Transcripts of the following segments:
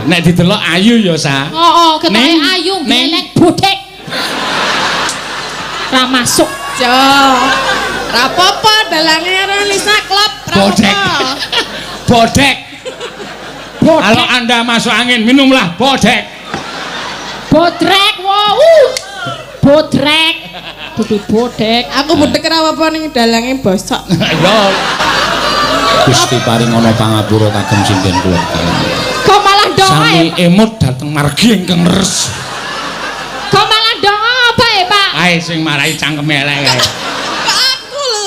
Nek didelok ayu ya sa. Ketoke ayu gelek bodhek. Ra masuk. Jo. Ra apa-apa dalange karo Lisa klub. Bodhek. Bodhek. Kalau Anda masuk angin minumlah bodhek. Bodrek wow. Bodrek. Dudu bodhek. Aku bodhek ra apa-apa ning dalange bosok. Yo. Gusti paring ana pangapura kagem sinden kula. Kok malah ndonga sami emut dateng margi ingkang res. Kok malah ndonga apa ya, Pak? Ae sing marai cangkeme elek kae. Aku lho.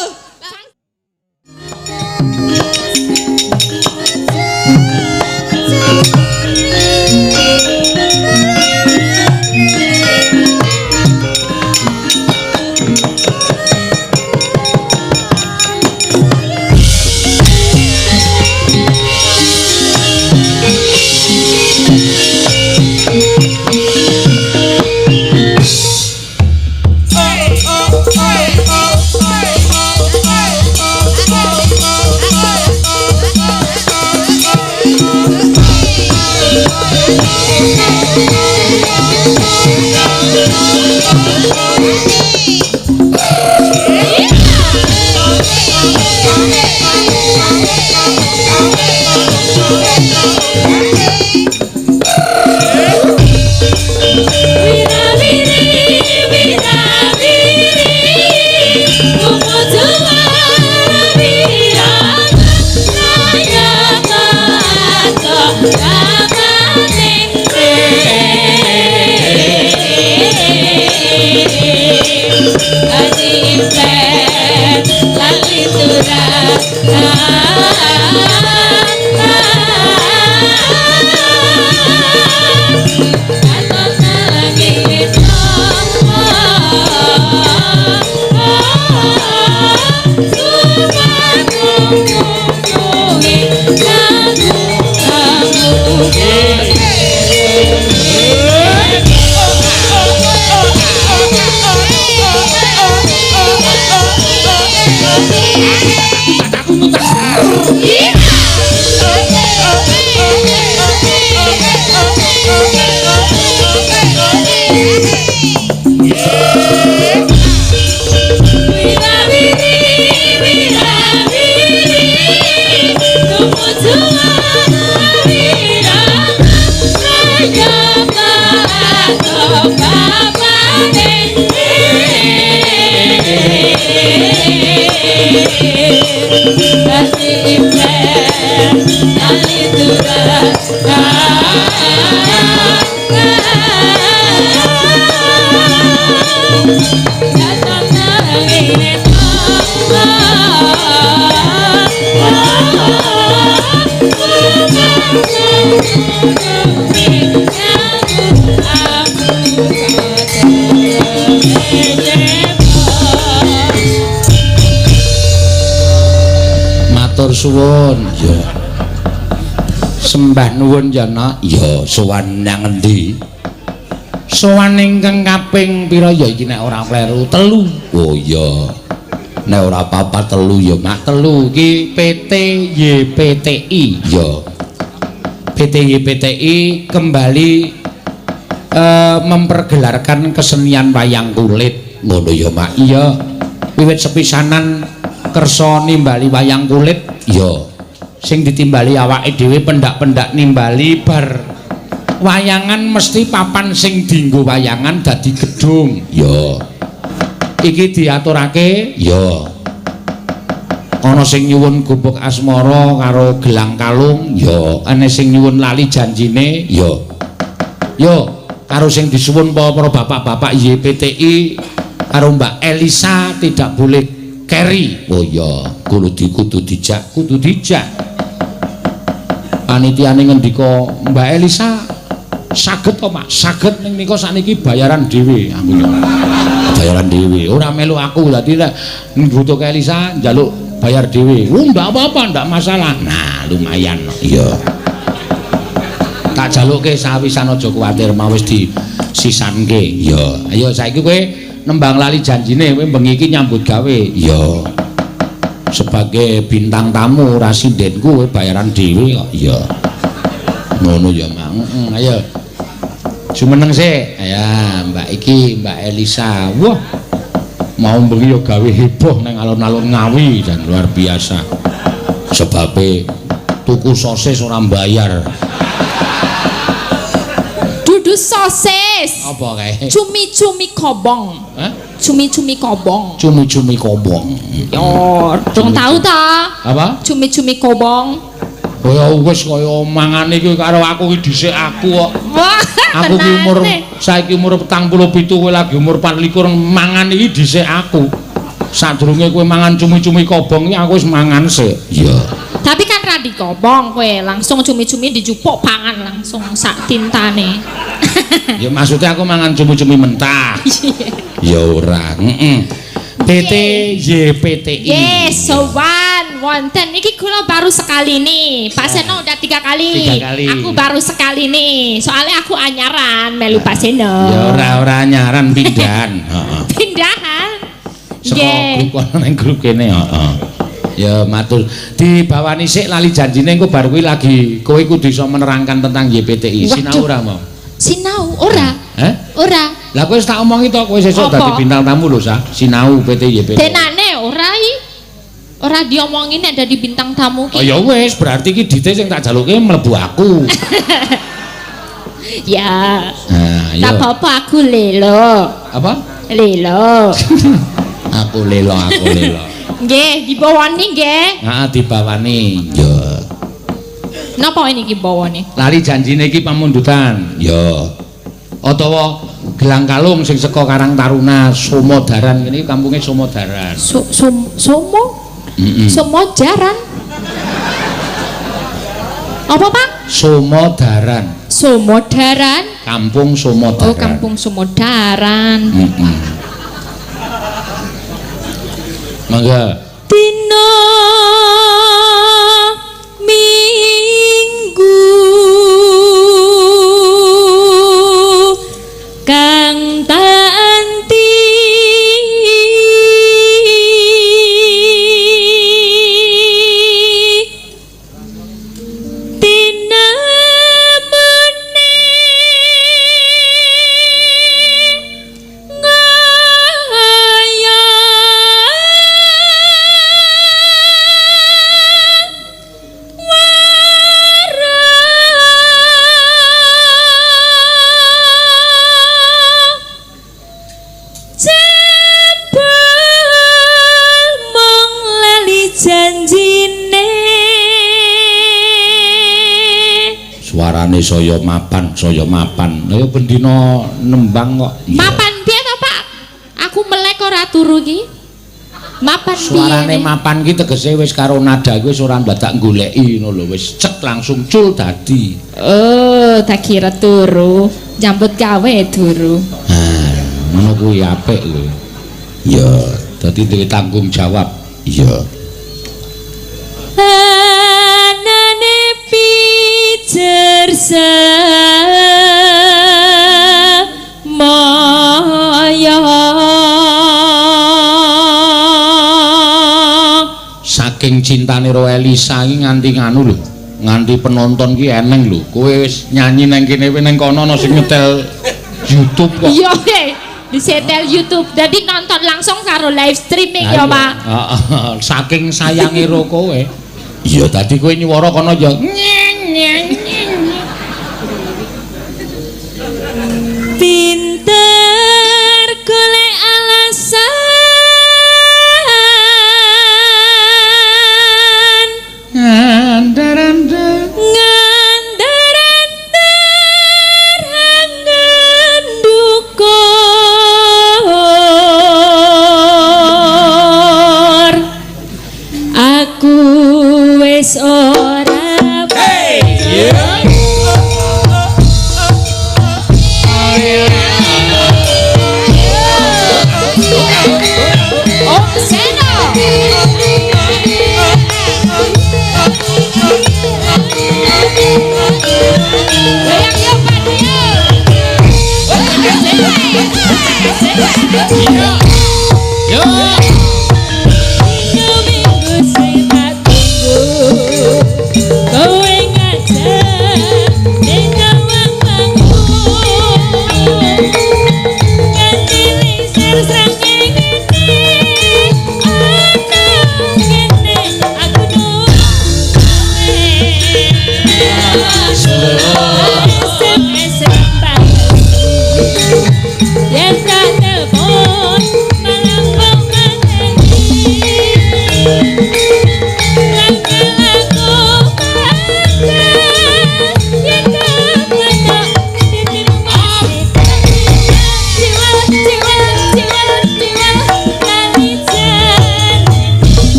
Suwun ya sembah nuwun ya nak ya sowan nang endi sowan ingkang kaping pira ya iki nek ora kleru 3 oh ya nek ora apa-apa 3 ya mak 3 iki PT YPTI ya PT YPTI kembali mempergelarkan kesenian wayang kulit ngono ya mak iya wiwit sepisanan kersa nimbali wayang kulit ya sing ditimbali awake dhewe pendak-pendak nimbali bar wayangan mesti papan sing dienggo wayangan dadi gedung ya iki diaturake ya ana sing nyuwun gubuk asmara karo gelang kalung ya ana sing nyuwun lali janjine ya karo sing disuwun para bapak-bapak YPTI karo Mbak Elisa tidak boleh keri oh ya kudu dijak panitiane ngendika Mbak Elisa saged to Mak saged ning nika sakniki bayaran dhewe aku bayaran dhewe ora melu aku dadi nek mbutuhke Elisa njaluk bayar dhewe oh ndak apa-apa ndak masalah nah lumayan iya tak jalukke sawisan aja kuwatir mau wis disisanke iya ayo saiki kowe nembang lali janjine kowe bengi iki nyambut gawe iya sebagai bintang tamu rasidenku bayaran dhewe kok iya Ngono ya, Mak. Ayo. Jumeneng sik. Ya, Mbak iki, Mbak Elisa. Wah. Mau bengi yo gawe heboh nang alun-alun Ngawi dan luar biasa. Sebabe tuku sosis ora mbayar. Dudu sosis. Apa kae? Cumi-cumi kobong. Hah? Cumi-cumi kobong. Cumi-cumi kobong. Yo, dong tahu ta? Apa? Cumi-cumi kobong. Kaya wis kaya mangane iki karo aku iki dhisik aku kok. Wah, Aku ki umur saiki umur 47 kowe lagi umur 24 mangan iki dhisik aku. Sadurunge kowe mangan cumi-cumi kobong iki aku wis mangan sik. Iya. Tapi kan ra dikobong kowe, langsung cumi-cumi dijupuk pangan langsung sak tintane. Ya maksudnya aku mangan cumi-cumi mentah. Ya ora. PTI. Yes, sowan wonten iki kula baru sekali nih. Pak Seno udah 3 kali. 3 kali. Aku baru sekali nih. Soalnya aku anyaran melu Pak Seno. Ya ora anyaran pindahan. Heeh. Pindahan. Nggih. Grup kono ning grup kene, heeh. Ya matur. Dibawani sik lali janjine engko bar kuwi lagi kowe kudu iso menerangkan tentang YPTI. Sinau ora mau? Sinau ora. Heh? Ora. Lah kowe wis tak omongi to kowe sesuk dadi bintang tamu lho Sa. Sinau PT YPTI. Tenane ora iki. Ora diomongin nek dadi bintang tamu ki. Oh ya wis, berarti iki dite sing tak jaluke mlebu aku. Ya. Nah, ya. Tak apa-apa aku lelo. Apa? Lelo. Aku lelo. Nggih, dibawani nggih. Heeh, dibawani. Ya. Napa ini ki bawane? Lali janjine iki pamundutan. Ya. Utawa gelang kalung sing saka Karang Taruna Somodaran kene kampunge Somodaran. Somo? Somodaran. Apa, Pak? Somodaran. Somodaran. Kampung Somodaran. Oh, kampung Somodaran. Mangga. Dina Minggu kang tanti tinamune ngaya janjine Suarane saya mapan. Lha bendina nembang kok. mapan piye to Pak? Aku melek ora turu iki. Mapan piye? Suarane mapan ki tegese wis karo nada kuwi wis ora ndadak goleki ngono lho, wis cek langsung cul dadi. Oh, tak kira turu. Jambut gawe turu. Nah, ngono kuwi apik lho. Ya, dadi duwe tanggung jawab. Iya. Anane pijer maya Saking cintane ro Elisa iki nganti nganu lho, nganti penonton ki eneng lho. Kowe wis nyanyi nang kene ning kono ana sing nyetel YouTube kok. iya di setel YouTube jadi nonton langsung karo live streaming ya Pak. Heeh, saking sayange ro kowe. Iya, tadi kowe nyuwara kono ya pinter golek alasan ngandar-andar ngendukur aku wis ora Oh, Seno. Goyang yuk, Pak, goyang. Yo. Minggu sing tak tunggu kowe ngajak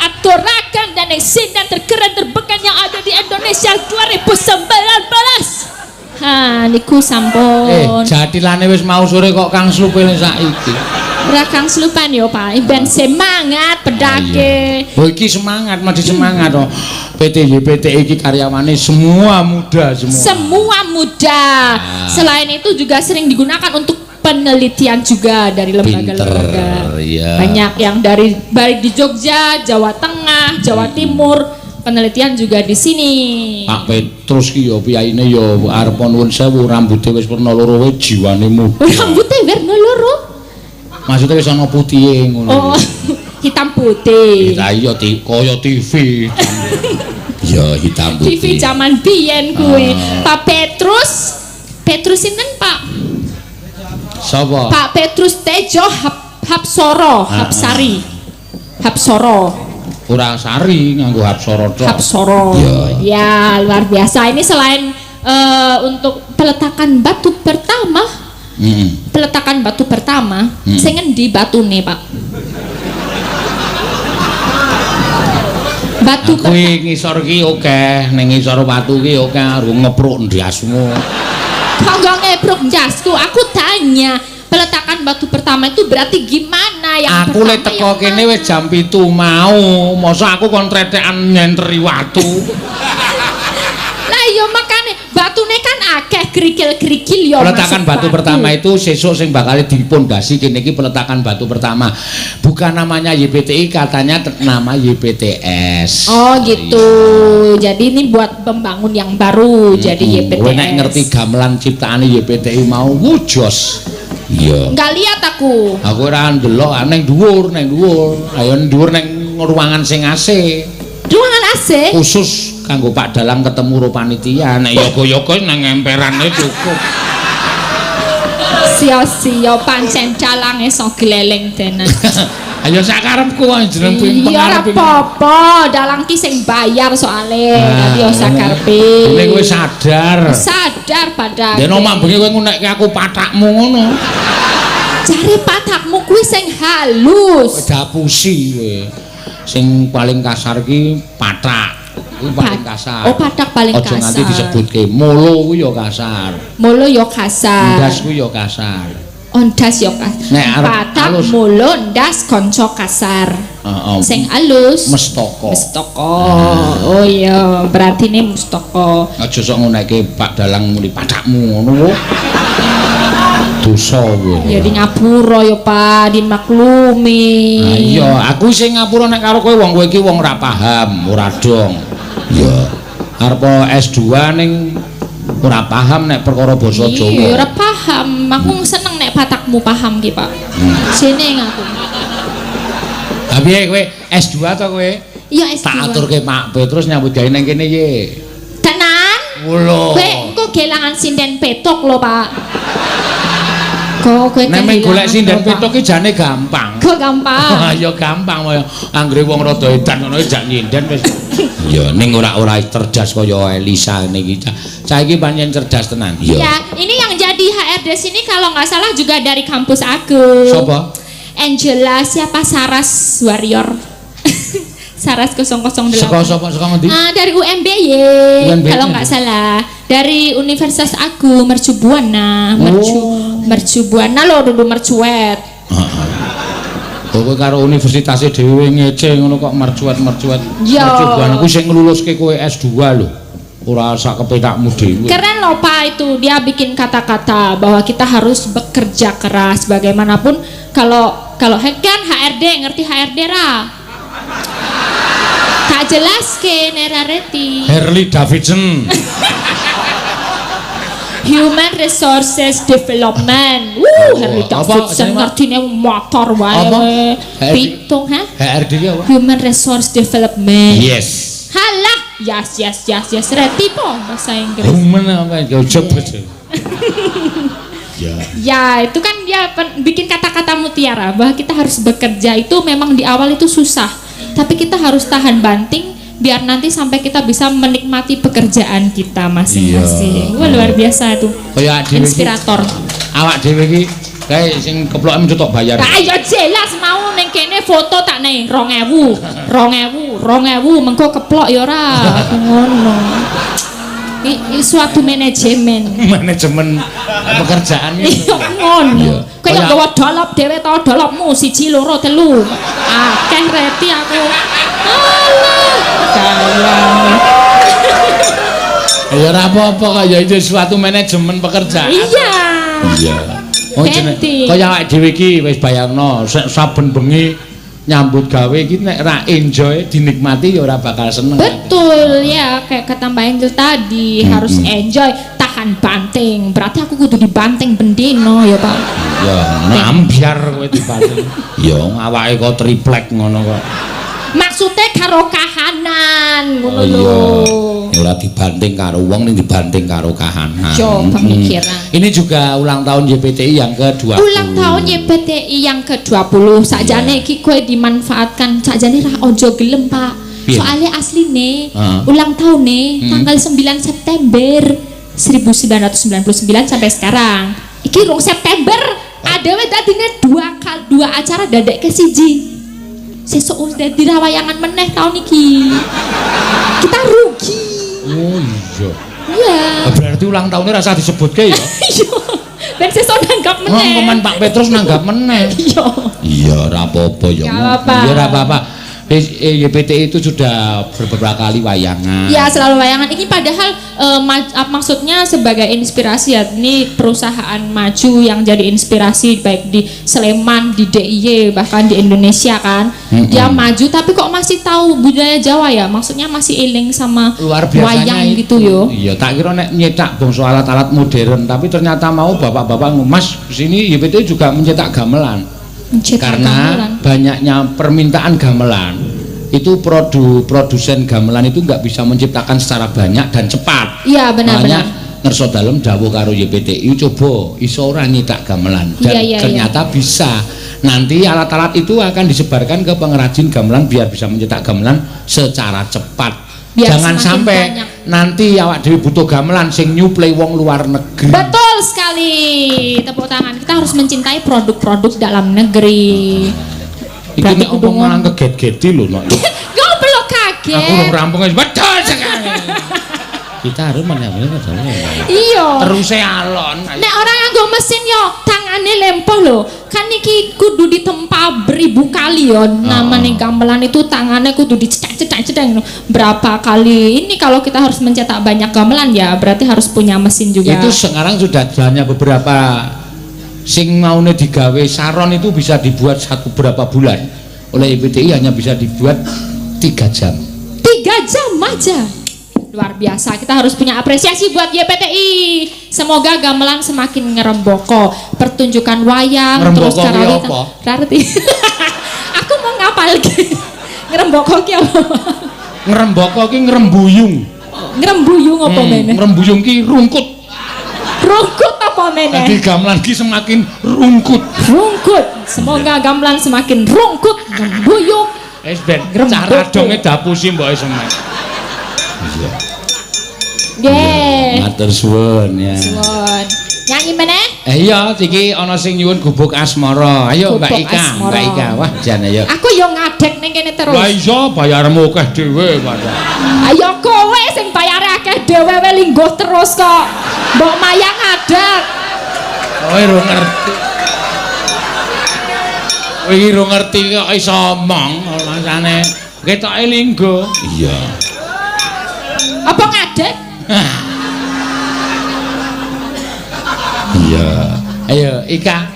aturakan dan yang sinden terkeren terbekan yang ada di Indonesia 2019. Ha niku sampun. Jatilane wis mau sore kok Kang Slupil saiki. Ora Kang Slupan yo Pak, ben semangat pedake. Oh iki semangat, masih semangat oh. PT YPT iki karyawane semua muda semua. Semua muda. Selain itu juga sering digunakan untuk penelitian juga dari lembaga-lembaga. Iya. Banyak yang dari baik di Jogja, Jawa Tengah, Jawa Timur, penelitian juga di sini. Pak Petrus ki yo piyaine yo arep nuwun sewu rambuté wis werna loro wae jiwane muda. Rambutnya warna loro. Maksudnya wis ana putihe ngono. Oh, hitam putih. Lah iya kaya TV. Ya hitam putih. TV zaman biyen kuwi. Pak Petrus. Petrus sinten, Pak? Sapa? Pak Petrus Tejo Hapsoro, Hapsari. Hapsoro. Ora sari nganggo Hapsara tok. Hapsoro. Ya, luar biasa. Ini selain untuk peletakan batu pertama. Peletakan batu pertama, sing ngendi batune, Pak? Batu kuwi ngisor ki akeh, ning ngisor batu ki akeh karo ngepruk ndasmu. Kok gak ngepruk ndasku? Aku tanya, peletakan batu pertama itu berarti gimana? Yang aku le teko kene wis jam 7 mau, masa aku kon tretekan nyenteri watu. Lah iya makane batune kan akeh kerikil-kerikil ya. Peletakan batu pertama itu sesuk sing bakal dipondasi kene iki peletakan batu pertama. Bukan namanya YPTI, katanya nama YPTS. Oh gitu. Jadi ini buat pembangun yang baru jadi YPTS. Kowe nek ngerti gamelan ciptaane YPTI mau wujos. Iya. Enggak lihat aku. Aku ora ndelok ning dhuwur, Ayo ning dhuwur ning ruangan sing AC. Ruangan AC khusus kanggo Pak Dalang ketemu ro panitia. Nek yoga-yoga nang emperane cukup. Sia-sia pancen calange iso gleleng tenan. Ayo sak karepku jeneng pengarep. Iya ora apa-apa, Dalang ki sing bayar soalé. Dadi yo sak karepe. Nek kowe sadar. Sadar padahal. Den omah bengi kowe ngunekke aku patakmu ngono. Cari patakmu kuwi sing halus. Dapusi kowe. Sing paling kasar ki patak. Kuwi paling kasar. Oh, patak paling kasar. Aja nganti disebutke molo kuwi ya kasar. Molo ya kasar. Ndas kuwi ya kasar. Ondas ya kasar. Nek arep patak alus. molo ndas kanca kasar. Sing alus mestaka. Oh iya, berarti ini mustaka. Aja sok ngunekke Pak Dalang muni patakmu ngono. Dosa kowe. Ya di ngapura ya Pak, dimaklumi. Nah, iya, aku sing ngapura nek karo kowe wong kowe iki wong ora paham, ora dong. Iya. Arep S2 ning ora paham nek perkara basa Jawa. Iya, ora paham. Aku seneng nek patakmu paham ki, Pak. Seneng aku. Tapi kowe S2 to kowe? Iya S2. Tak aturke Pak Petrus nyambut gawe nang kene ye. Tenan? Lho. Kowe engko kelangan sinden petok lho, Pak. Kok kowe nek golek sinden petok ki jane gampang. Kok gampang? Ya gampang kaya anggere wong rada edan ngono jak nyinden wis. Ya ning ora cerdas kaya Elisa niki. Saiki pancen cerdas tenan. Ya, ini yang jadi HRD sini kalau nggak salah juga dari kampus aku. Siapa? Angela siapa Saras Warrior. Saras 008. Saka ngendi? Dari UMBY. Kalau nggak salah. Dari Universitas aku Mercubuana. Mercubuana lo dudu mercuet. Kowe karo universitas dhewe ngece ngono kok mercuet-mercuet. Mercubuana kuwi sing ngluluske kowe S2 lho. Ora sak kepetakmu dhewe. Keren loh Pak itu. Dia bikin kata-kata bahwa kita harus bekerja keras bagaimanapun kalau kan HRD ngerti HRD ra? Tak jelas ke Nerareti. Harley Davidson. Human Resources Development. Harley Davidson ngertine motor wae. Pitung ha? HRD ki apa? Human Resource Development. Yes. Halah, yes. Reti po bahasa Inggris. Human apa ya coba. Ya, itu kan dia bikin kata-kata mutiara bahwa kita harus bekerja itu memang di awal itu susah. Tapi kita harus tahan banting biar nanti sampai kita bisa menikmati pekerjaan kita masing-masing. Wah, luar biasa itu. Kayak inspirator. awak dhewe iki kae sing keploke mencutok bayar. Lah ya jelas mau ning kene foto tak nih 2000 mengko keplok ya ora ngono. Suatu manajemen pekerjaan iki ngono kaya nggawa dolop dhewe to dolopmu 1 2 3 akeh reti aku alah ya ora apa-apa kaya itu suatu manajemen pekerjaan iya oh kaya awake dhewe iki wis bayangno saben bengi nyambut gawe iki nek ra enjoy dinikmati ya ora bakal seneng. Betul ya kayak kata Mbak Angel tadi harus enjoy tahan banting berarti aku kudu dibanting bendino ya Pak. Ya nambiar kowe dibanting. Ya awake kok triplek ngono kok. Maksudnya karo kahanan ngono lho. Ora dibanting karo wong ning dibanting karo kahanan. Yo pemikiran. Ini juga ulang tahun YPTI yang ke-20. Ulang tahun YPTI yang ke-20. Sakjane iki kowe dimanfaatkan sakjane ra ojo gelem, Pak. Soalnya asline ulang tahunnya tanggal 9 September 1999 sampai sekarang. Iki rong September adewe dadine dua acara dadek ke siji. Sesuk wis dadi rawayangan meneh tahun iki. Kita rugi. Oh iya. Iya. Berarti ulang tahunnya rasa disebutke ya. Iya. Ben sesuk nanggap meneh. Komen Pak Petrus nanggap meneh. Iya. Iya, ora apa-apa ya. Iya, ora apa-apa. YPTI itu sudah beberapa kali wayangan. Ya selalu wayangan. Ini padahal maksudnya sebagai inspirasi ya. Ini perusahaan maju yang jadi inspirasi baik di Sleman, di DIY bahkan di Indonesia kan. Dia maju tapi kok masih tahu budaya Jawa ya. Maksudnya masih eling sama luar biasanya wayang gitu yo. Iya, tak kira nek nyetak bangsa alat-alat modern, tapi ternyata mau bapak-bapak Mas sini YPTI juga mencetak gamelan. Karena banyaknya permintaan gamelan itu produsen gamelan itu nggak bisa menciptakan secara banyak dan cepat. Iya benar-benar. Ngerso dalem dawuh karo YPTI coba iso ora nyetak gamelan dan ternyata bisa. Nanti alat-alat itu akan disebarkan ke pengrajin gamelan biar bisa mencetak gamelan secara cepat. Biar jangan sampai banyak. Nanti awak dhewe butuh gamelan sing nyuplai wong luar negeri. Betul sekali. Tepuk tangan. Kita harus mencintai produk-produk dalam negeri. Iki nek omongan keget-geti lho nok. Enggak perlu kaget. Aku udah rampung wis betul sekali. Kita harus menyambut iya. Teruse alon. Nek orang nganggo mesin yo tangane lempoh lho. Kan iki kudu ditempa beribu kali yo. Namanya gamelan itu tangannya kudu dicedang-cedang berapa kali. Ini kalau kita harus mencetak banyak gamelan ya berarti harus punya mesin juga. Itu sekarang sudah hanya beberapa sing maune digawe saron itu bisa dibuat berapa bulan. Oleh YPTI hanya bisa dibuat 3 jam. 3 jam aja. Luar biasa, kita harus punya apresiasi buat YPTI. Semoga gamelan semakin ngeremboko, pertunjukan wayang terus rarti. Aku mau ngapal ki. Ngeremboko ki apa? Ngeremboko ki ngerembuyung. Ngerembuyung apa meneh? Ngerembuyung ki rungkut. Rungkut apa meneh? Jadi gamelan ki semakin rungkut. Rungkut. Semoga gamelan semakin rungkut, ngerembuyung. Wis ben cara donge dapusi mbok semen. Iya. Nggih. Matur suwun ya. Suwun. Nyanyi meneh? Iya, iki ana sing nyuwun gubuk asmara. Ayo Mbak Ika, Mbak Ika. Wah, jan ayo. Aku yo ngadeg ning kene terus. Lah iya, bayarmu akeh dhewe, Mas. Ayo kowe sing bayare akeh dhewe lingguh terus kok. Mbok mayang ngadeg. Kowe ora ngerti. Kowe iki ora ngerti kok iso omong, masane ketoke lingguh. Iya. Apa ngadeg? Iya. Ayo Ika.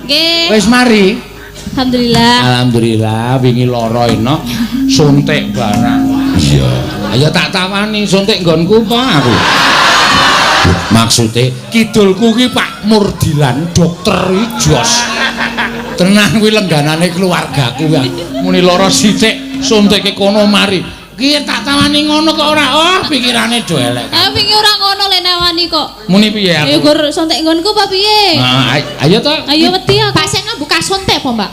Nggih. Wis mari. Alhamdulillah. Alhamdulillah wingi lara enak suntik barang. Iya. Ayo tak tawani suntik nggonku apa aku. Maksude kidulku ki Pak Murdilan dokter iki jos. Tenang kuwi lengganane keluargaku ya. Muni lara sithik suntike kono mari. Ki tak tawani ngono kok ora pikirane do elek. Wingi ora ngono le nawani kok. Muni piye aku? Ya gur sontek nggonku apa piye? Ayo to. Ayo wedi aku. Pak sing buka sontek apa, Mbak?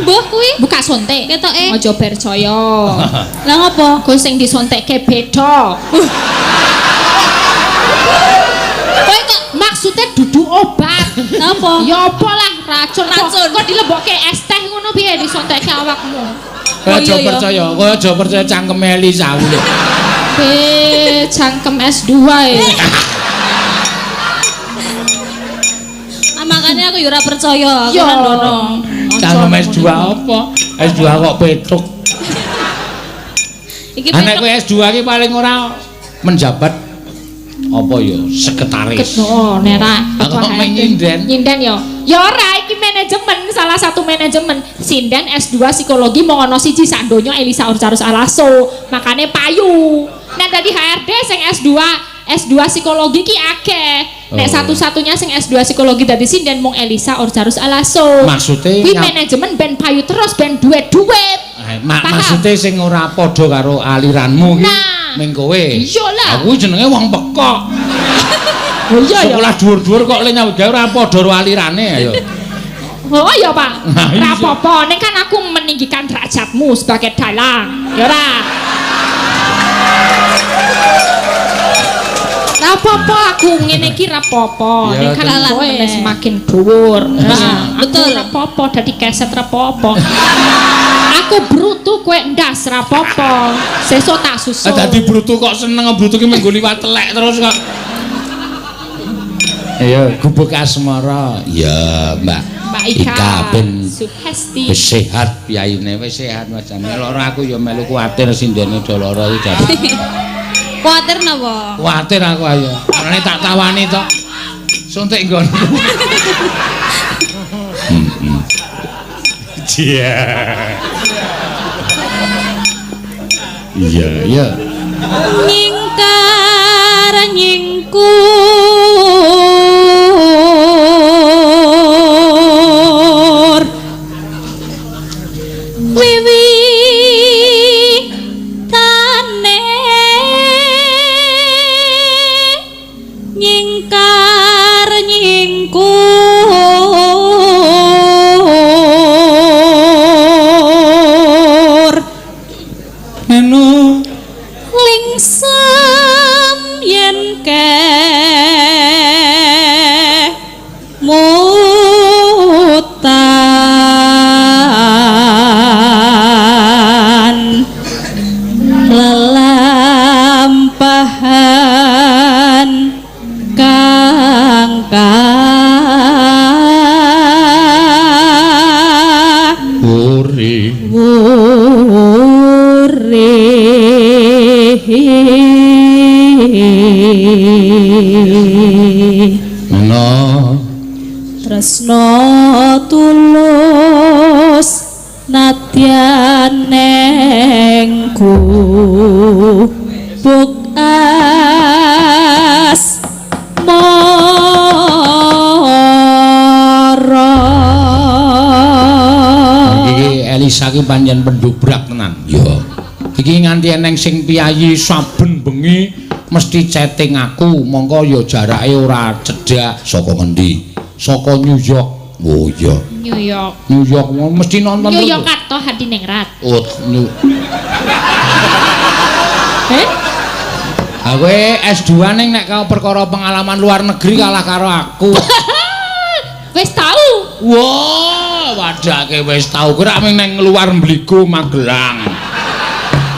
Mbuh kuwi buka sontek. Ketoke aja percaya. Lah ngopo? Ku sing disontekke beda. Kowe kok maksudnya duduk obat. Apa apa? Ya apa lah racun. Racun. Kok dilebokke es teh ngono piye disontekke awakmu? Kowe aja percaya, kowe aja percaya cangkeme Elisa kuwi. Cangkem S2 ya. Makanya aku ora percaya, aku Yo. kan ngono. Cangkem S2 apa? S2 kok petruk. Iki Anak kowe S2 iki paling ora menjabat apa ya sekretaris. Oh, nera. Aku kok nyinden. Nyinden yo. Ya ora iki manajemen, salah satu manajemen. Sinden S2 psikologi mau ono siji sak donya Elisa Urcarus Alaso. Makane payu. Nek tadi HRD sing S2 psikologi ki akeh. Nek satu-satunya sing S2 psikologi dadi sinden mung Elisa Urcarus Alaso. Maksude kuwi manajemen ben payu terus ben duit-duit. Maksude sing ora padha karo aliranmu ki ning kowe. Iya lah. Aku jenenge wong pekok. Oh iya ya. Sekolah dhuwur-dhuwur kok le nyawet gawe ora padha karo alirane ayo. Oh iya Pak. Nah, iya. Ora apa-apa, ning kan aku meninggikan derajatmu sebagai dalang. Ya ora. Ora apa-apa aku ngene iki ora apa-apa. Ya, Ning kan tenan, kowe tenan. semakin dhuwur. Nah, betul. Ora apa-apa dadi keset ora apa-apa. Aku brutu kowe ndas ora apa-apa. Sesuk tak susul. Dadi brutu kok seneng brutu ki menggo liwat telek terus kok. Iya, gubuk asmara. Ya, Mbak. Mbak Ika ben Suhesti. wis sehat piyaine, wis sehat wajane. Lara aku ya melu kuwatir sindene do lara iki jan. kuwatir napa? Kuwatir aku ayo. Karene tak tawani tok. Suntik nggonku. Iya. Iya, iya. Nyingkar nyingkur wiwitane nyingkar nyingkur Anu lingsem yen mutan lelampahan kang uri. Ana tresno tulus nadyan nengku buk as iki Elisa ki pancen pendobrak tenan. Ya. Iki nganti eneng sing piyayi saben bengi mesti chatting aku, mongko ya jarake ora cedhak saka ngendi? Saka New York. Oh iya. New York. New York mesti nonton. New York atau Hadiningrat. Oh, Aku S2 ning nek kau perkara pengalaman luar negeri kalah karo aku. Wis tahu. Wah, wadake wis tau kira ming nang luar Mbligo Magelang.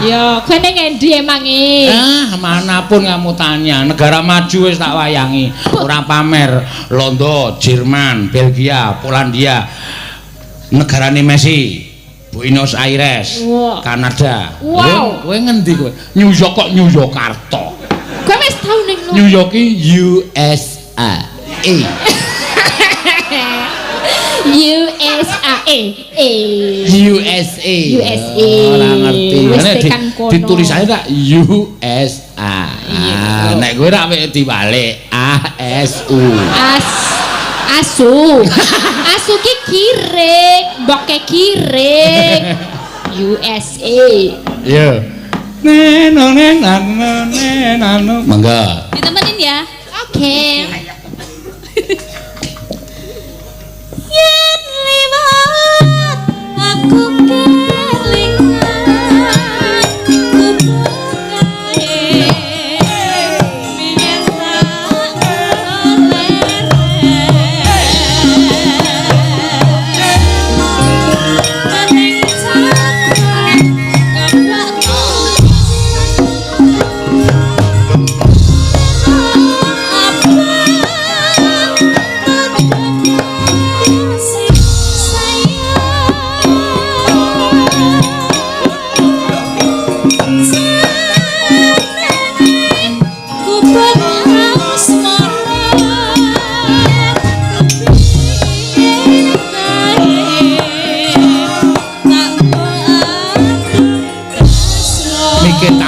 Ya, kowe ning endi emang iki? Manapun kamu tanya, negara maju wis tak wayangi. Ora pamer. Londo, Jerman, Belgia, Polandia. Negarane Messi. Buenos Aires, Wow. Kanada. Wow. Kowe ngendi kowe? New York kok New Yorkarta. Kowe wis tau ning New York ki USA. USA. USA. USA. Ora ngerti. Wis Nek tekan kono. ditulis ae tak USA. Nek kowe ra mek diwalik ASU. Asu. Asu ki kirik, mboke kirik. USA. Iya. Mangga. ditemenin ya. Oke. Yen liwat aku kelingan kubukae biasa oleh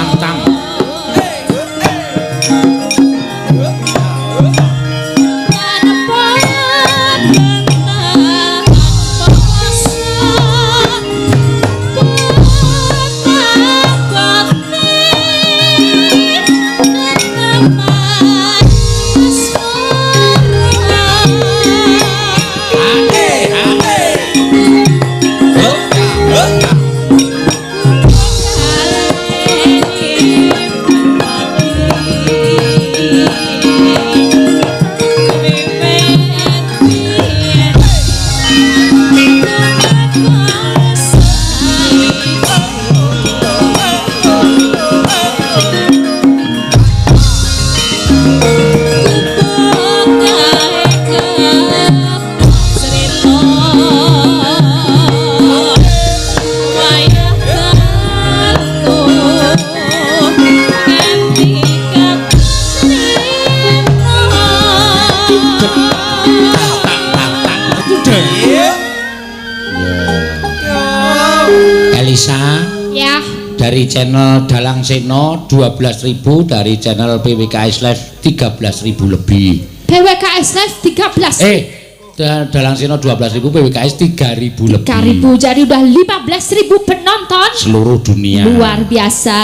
tam-tam. Elisa Ya. dari channel Dalang Seno 12.000, dari channel PWKS Live 13.000 lebih. PWKS Live 13. Dalang Seno 12.000, PWKS 3.000 lebih. 3.000, jadi udah 15.000 penonton Seluruh dunia. luar biasa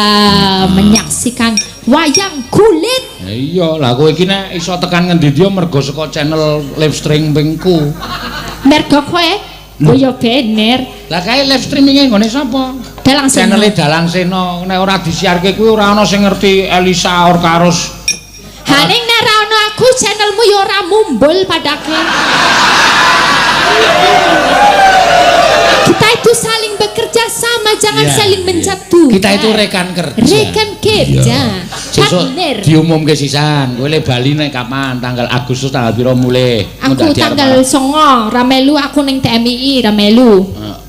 menyaksikan wayang kulit. Iya, lah kowe iki nek iso tekan ngendi dia mergo saka channel live streamingku. Mergo kowe yo bener. Lah kae live streaming nggone sapa? Dalang Seno. Channel Dalang Seno. Nek ora disiarke kuwi ora ana sing ngerti Elisa Orkarus. Haning nek ra ono aku channelmu yo ora mumbul padake. Kita itu saling bekerja sama, jangan Iya, saling iya. menjatuhkan. Kita itu rekan kerja. Rekan kerja. Sesuk Partner. diumumke sisan. Kowe le Bali nek kapan? Tanggal Agustus tanggal piro mulai? Aku tanggal 9 ramelu aku ning TMI ramelu.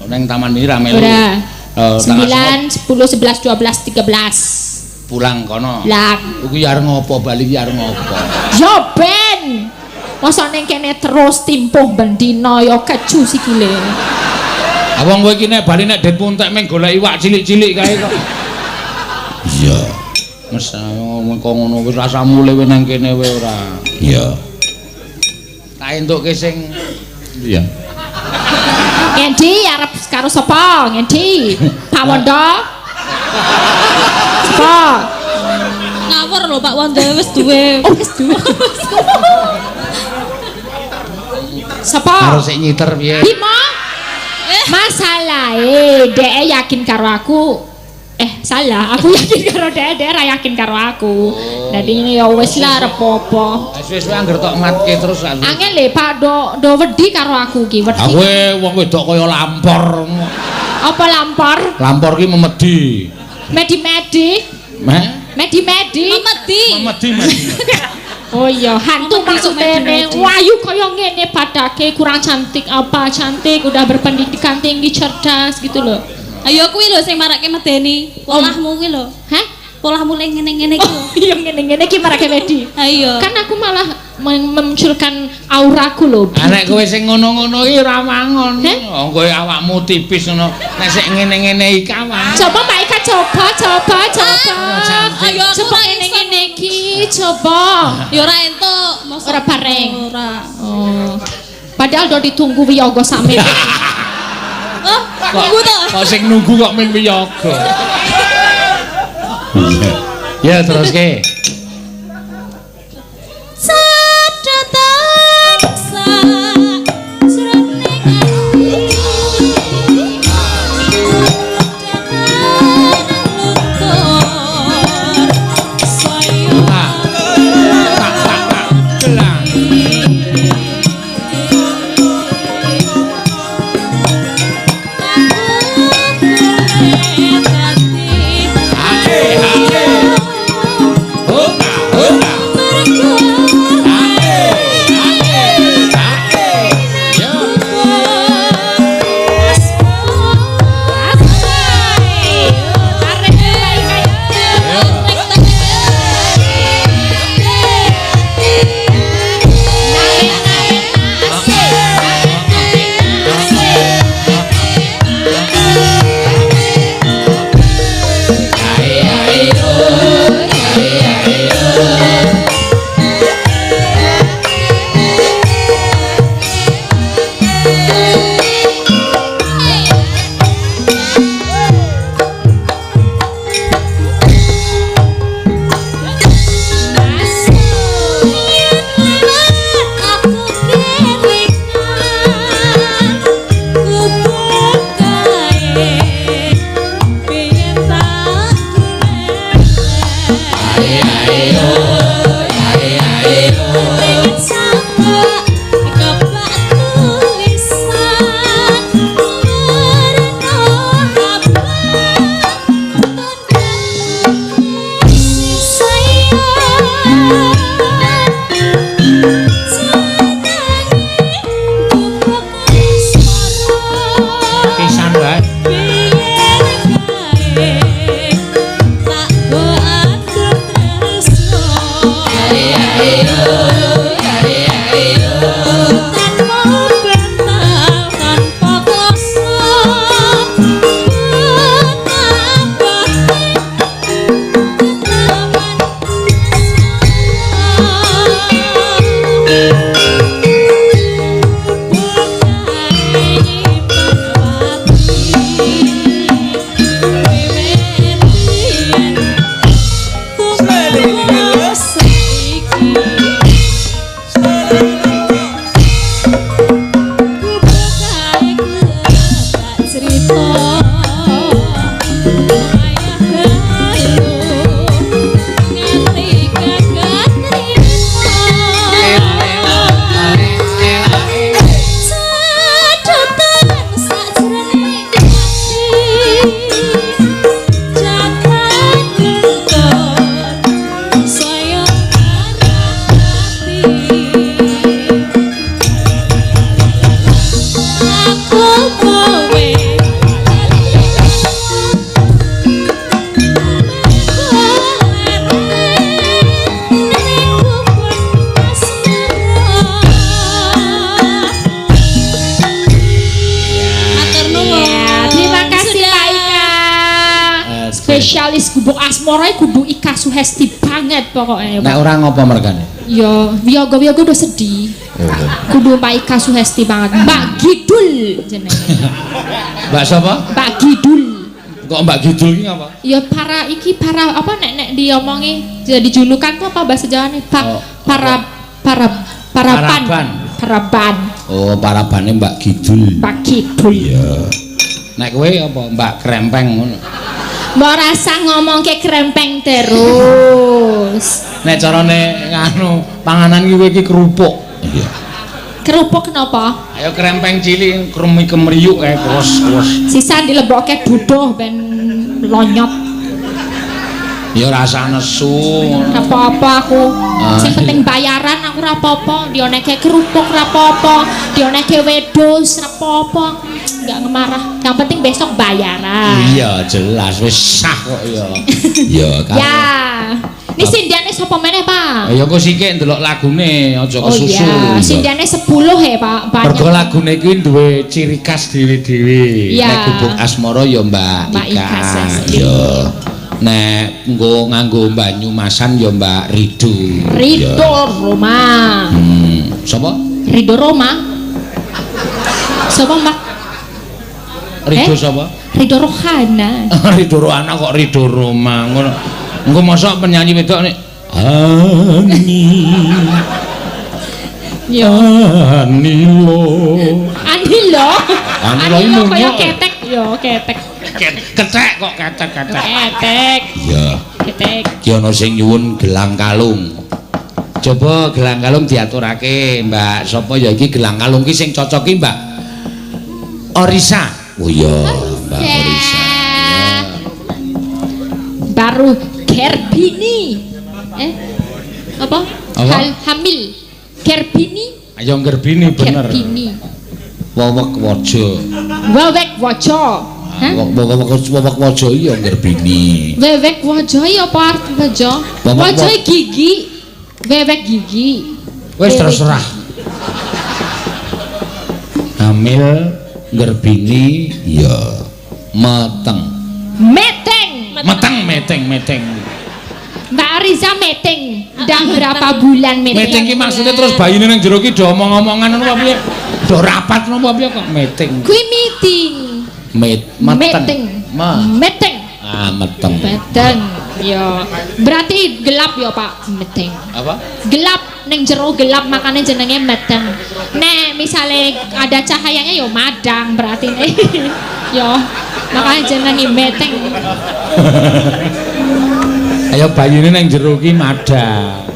Ning Taman Mini ramelu. Ora. Tanggal 9, 10, 11, 12, 13. pulang kono. Lah, Iku ya arep ngopo Bali ya arep ngopo? yo ben. Masa ning kene terus timpuh bendina yo keju sikile. Awang kowe iki nek Bali nek det puntek meng golek iwak cilik-cilik kae kok. Iya. Mes mengko ngono wis rasa mule kowe nang kene wae ora. Iya. Tak entukke sing iya. Ngendi arep karo sapa? Ngendi? Pak Wondo? Sapa? Ngawur lho Pak Wondo wis duwe. Oh, wis duwe. Sapa? Karo sik nyiter piye? Bimo? Masalahe dhek yakin karo aku. Salah, aku yakin karo dhek ra yakin karo aku. Dadi ya wis lah arep apa. Wis anggere tok matke terus aku. Angel le Pak do wedi karo aku ki, wedi. Aku wong wedok kaya lampor. Apa lampor? Lampor ki memedi. Medi-medi. Medi-medi. Memedi. Oh iya, hantu maksudnya wayu kaya ngene padake kurang cantik apa cantik udah berpendidikan tinggi cerdas gitu loh. Ayo kuwi lho sing marake medeni. Polahmu kuwi lho. Hah? Polahmu lek ngene-ngene iki lho. Iya ngene-ngene iki marake medi. Ayo. Kan aku malah memunculkan auraku loh. Nek kowe sing ngono-ngono iki ora wangon. Heh? Wong kowe awakmu tipis ngono. Nek sik ngene-ngene iki awak. Coba Mbak Ika coba. Ayo aku Coba ra ngene-ngene iki coba. Ya ora entuk, mosok Ora bareng. Ora. Oh. Padahal do ditunggu wiyaga sami. Oh, tunggu to. Kok sing nunggu kok ming wiyaga. Ya terus ke. Oh Spesialis gubuk asmara kudu Ika Suhesti banget pokoknya. Nek ora ngopo mergane? Ya, wiyaga-wiyaga udah sedih. Kudu Mbak Ika Suhesti banget. Mbak Gidul jenenge. Mbak sapa? Mbak Gidul. Kok Mbak Gidul iki apa? Ya para apa nek diomongi jadi julukan tuh apa bahasa Jawane? Paraban. Oh, parabane Mbak Gidul. Mbak Gidul. Iya. Nek kowe apa Mbak Krempeng ngono? Mbok rasa ngomong ke krempeng terus. Nek carane nganu panganan kowe iki kerupuk. Iya. Kerupuk kenapa? Ayo krempeng cilik kremi kemriuk kae kros. Sisa dilebokke duduh ben lonyot. Ya rasa nesu. Apa-apa aku. Sing penting bayaran aku ora apa-apa. Dioneke kerupuk ora apa-apa. Dioneke wedhus ora apa-apa. Enggak ngemarah. Yang penting besok bayaran. Iya, jelas wis sah kok ya. Ya, kan. Ya. Ini sindiane sapa meneh, Pak? Ya kok sithik ndelok lagune aja kesusu. Oh iya, sindiane 10 he, Pak. Banyak. Mergo lagune kuwi duwe ciri khas dhewe-dhewe. Ya. Nek gubuk asmara ya Mbak Ika. Ya. Nek nganggo Banyumasan ya Mbak Rido. Rido Roma. Sapa? Rido Roma. Sapa Mbak? Rido sapa? Rido Rohana. Rido Rohana kok Rido Roma ngono. Engko mosok penyanyi wedok nek Ani. Yo. Anilo. Anilo. Anilo kaya ketek yo, ketek. Ketek kok ketek. Ketek. Iya. Ketek. Ki ana sing nyuwun gelang kalung. Coba gelang kalung diaturake, Mbak. Sapa ya iki gelang kalung ki sing cocok ki, Mbak? Orisa. Oh iya, Mbak Orisa. Ya. Baru Gerbini. Apa? Hamil. Gerbini. Ayo Gerbini bener. Gerbini. Wewek waja. Wewek waja. Wewek waja iya Gerbini. Wewek waja iya apa arti waja? Waja gigi. Wewek gigi. Wis terserah. Hamil Gerbini iya. Meteng. Meteng. Mbak Ariza meeting. Udah berapa bulan meeting? Meeting ki maksudnya terus bayine nang jero ki do omong-omongan ngono apa piye? Do rapat ngono apa piye kok meeting? Kuwi meeting. Meeting. Ah, meteng. Meteng. Ya. Berarti gelap ya, Pak? Meeting. Apa? Gelap ning jero gelap makanya jenenge meteng. Nek misale ada cahayanya ya madang berarti nih. Ya. Makanya jenenge meeting. Ayo bayune nang jero ki madhang.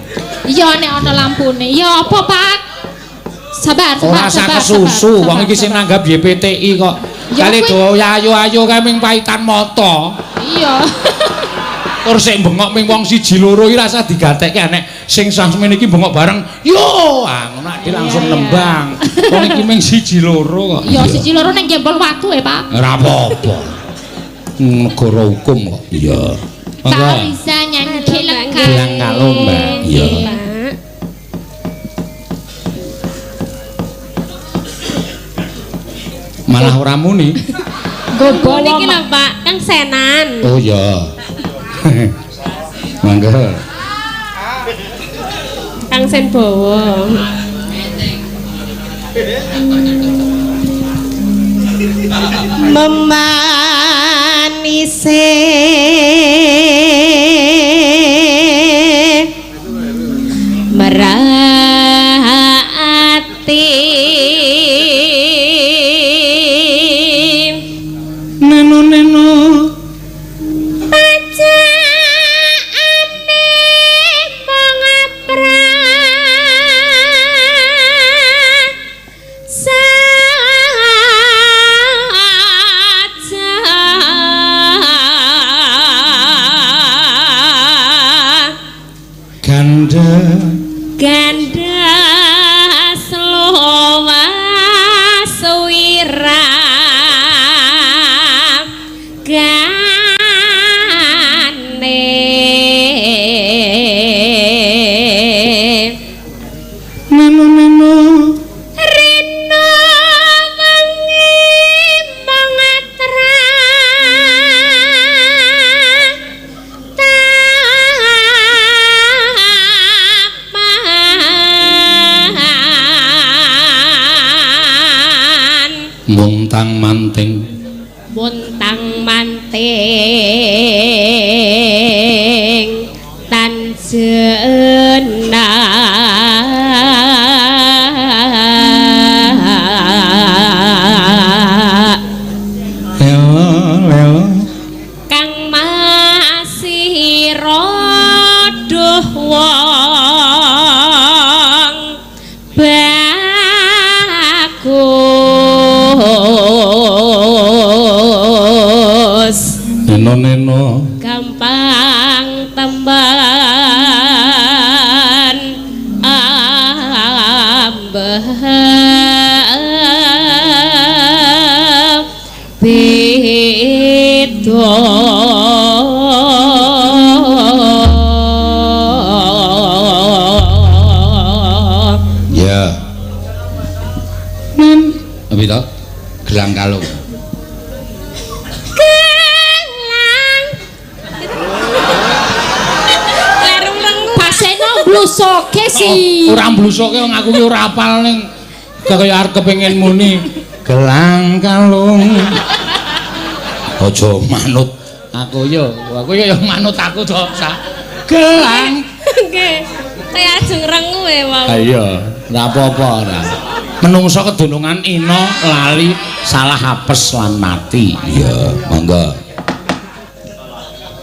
Iya nek ana lampune. Ya apa, Pak? Sabar, Ora sak kesusu, wong iki sing nanggap YPTI kok. Kali do ayu-ayu kae ming paitan mata. Iya. Tur sik bengok ming wong siji loro iki rasa digatekke nek sing sampeyan iki bengok bareng. Yo, ngono iki langsung nembang. Wong iki ming siji loro kok. Iya, siji loro ning gempol watu Pak. Ora apa-apa. Negara hukum kok. Iya. Tak bisa nyanyi lengkap. Bilang kalau Mbak. Iya. Malah ora muni. Gobo niki lho Pak, Kang Senan. Oh iya. Mangga. Kang Sen Bowo. Memanise merati Neno pacaane mangapra ganda slowa suwira gane neno rino wengi mangatra montang manting tanjena lelo kang masih rodoh wong bagus neno gampang temban ambeh beda ya apa itu gelang kalung blusoke sih. Ora mblusoke wong aku ki ora apal ning kaya arep kepengin muni gelang kalung. Aja manut aku yo manut aku to gelang. Nggih. Kaya ajeng rengu e wau. Ha iya, ora apa-apa ora. Menungso kedunungan ina lali salah apes lan mati. Iya, monggo.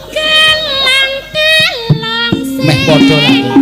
Gelang kalung Meh padha lah.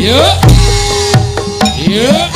Yuk. Yuk.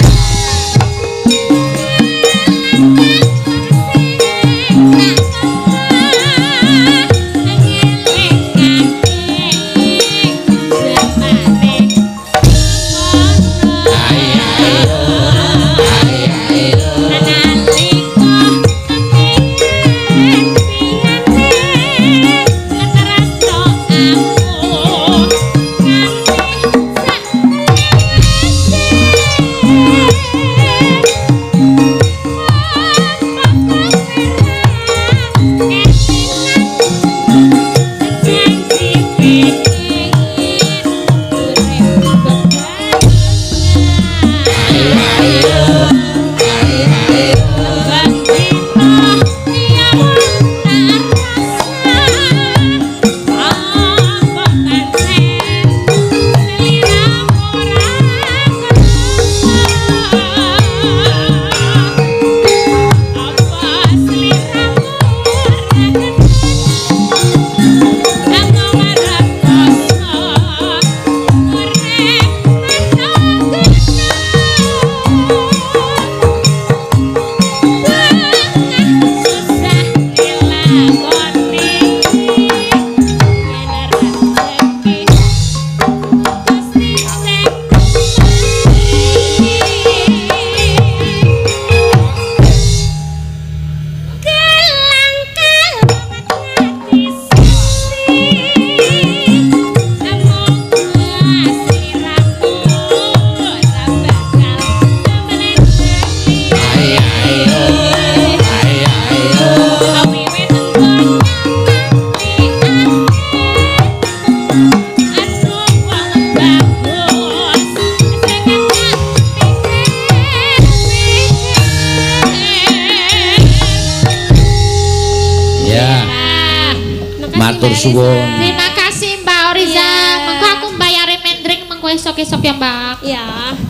Matur suwun. Terima kasih Mbak Oriza. Mengko aku mbayare mendring mengko esok-esok ya, Mbak. Iya.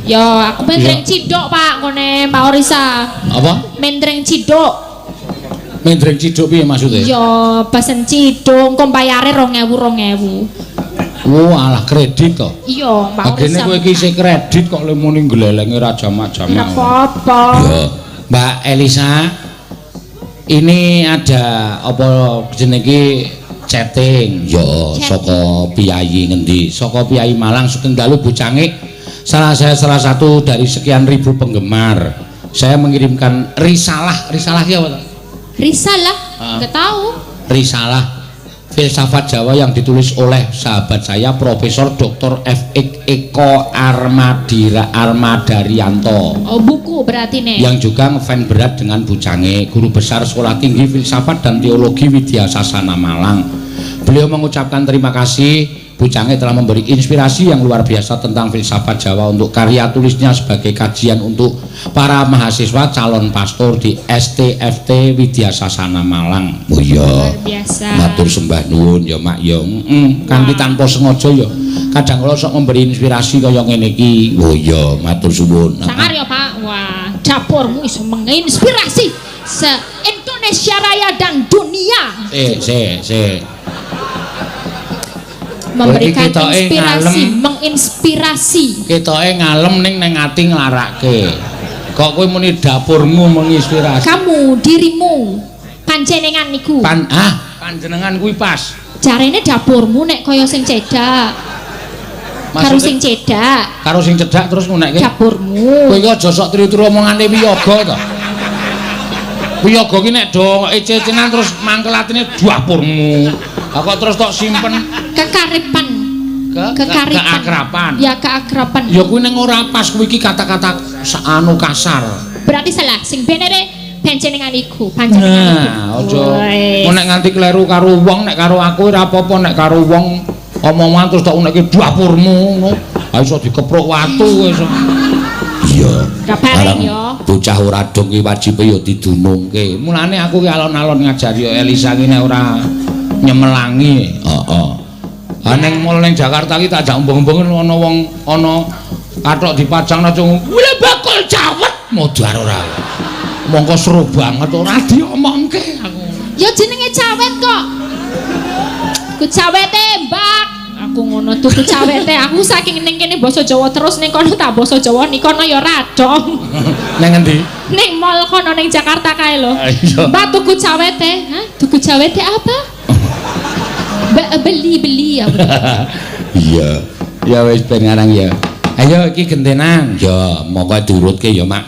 Yo, aku mendring cidok, Pak, ngene Mbak Oriza. Apa? Mendring cidok. Mendring ciduk piye maksudnya? Yo, pesen cidok engko mbayare 2000. Alah kredit to. Iya, Mbak Oriza. Agene kowe iki isih kredit kok le muni glelenge ra jamak-jamak. Ora apa-apa. Yo, Mbak Elisa. Ini ada apa jenenge chatting yo saka Piyayi ngendi? Saka Piyayi Malang Sugeng Dalu Bocangik. Salah satu dari sekian ribu penggemar. Saya mengirimkan risalah ki apa? Risalah? Enggak tahu. Risalah filsafat Jawa yang ditulis oleh sahabat saya Profesor Dr. F.X. Eko Armadarianto. Oh, buku berarti nih. Yang juga ngefans berat dengan Bocangik, guru besar Sekolah Tinggi Filsafat dan Teologi Widya Sasana Malang. Beliau mengucapkan terima kasih Bocangik telah memberi inspirasi yang luar biasa tentang filsafat Jawa untuk karya tulisnya sebagai kajian untuk para mahasiswa calon pastor di STFT Widya Sasana Malang. Oh iya. Luar biasa. Matur sembah nuwun ya Mak ya. Kanthi tanpa sengaja ya. Kadang kala sok memberi inspirasi kaya ngene iki. Oh iya, matur suwun. Sangar ya, Pak. Wah, dapurmu iso menginspirasi se-Indonesia Raya dan dunia. Memberikan inspirasi, menginspirasi. Ketoke ngalem ning ati nglarake. Kok kowe muni dapurmu menginspirasi? Kamu, dirimu, panjenengan niku. Panjenengan kuwi pas. Jarene dapurmu nek kaya sing cedak. Karo sing cedak. Karo sing cedak terus ngunekke. Dapurmu. Kowe iki aja sok turu-turu omongane wiyaga to. Wiyaga ki nek do ece-ecenan terus mangkel atine dapurmu. Kok terus tok simpen kekaripan. Keakraban. Ya keakraban. Ya kuwi ning ora pas kuwi iki kata-kata anu kasar. Berarti salah sing benere panjenengan iku, panjenengan iku. Aja nek nganti kleru karo wong, nek karo aku ora apa-apa, nek karo wong omongan terus tok unekke dapurmu ngono. Ha iso dikepruk watu wis. Iya. Bareng ya. Bocah ora dong ki wajibe ya didunungke. Mulane aku ki alon-alon ngajari Elisa ki nek ora nyemelangi. Heeh. Ha ning mall ning Jakarta ki tak jak umbung-umbungen ana wong ana kathok dipajangna cung. Kuwi bakul cawet modar ora. Mongko seru banget ora diomongke aku. Ya jenenge cawet kok. Ku cawete, Mbak. Aku ngono ngono tuku cawete. Aku saking ning kene basa Jawa terus ning kono tak basa Jawa ning kono ya radong. Nang endi? Ning mall kono ning Jakarta kae lho. Iya. Mbak tuku cawete. Hah? Tuku cawete apa? Beli ya. Iya. Ya wis ben ngarang ya. Ayo iki gentenan. Ya, monggo diurutke ya, Mak.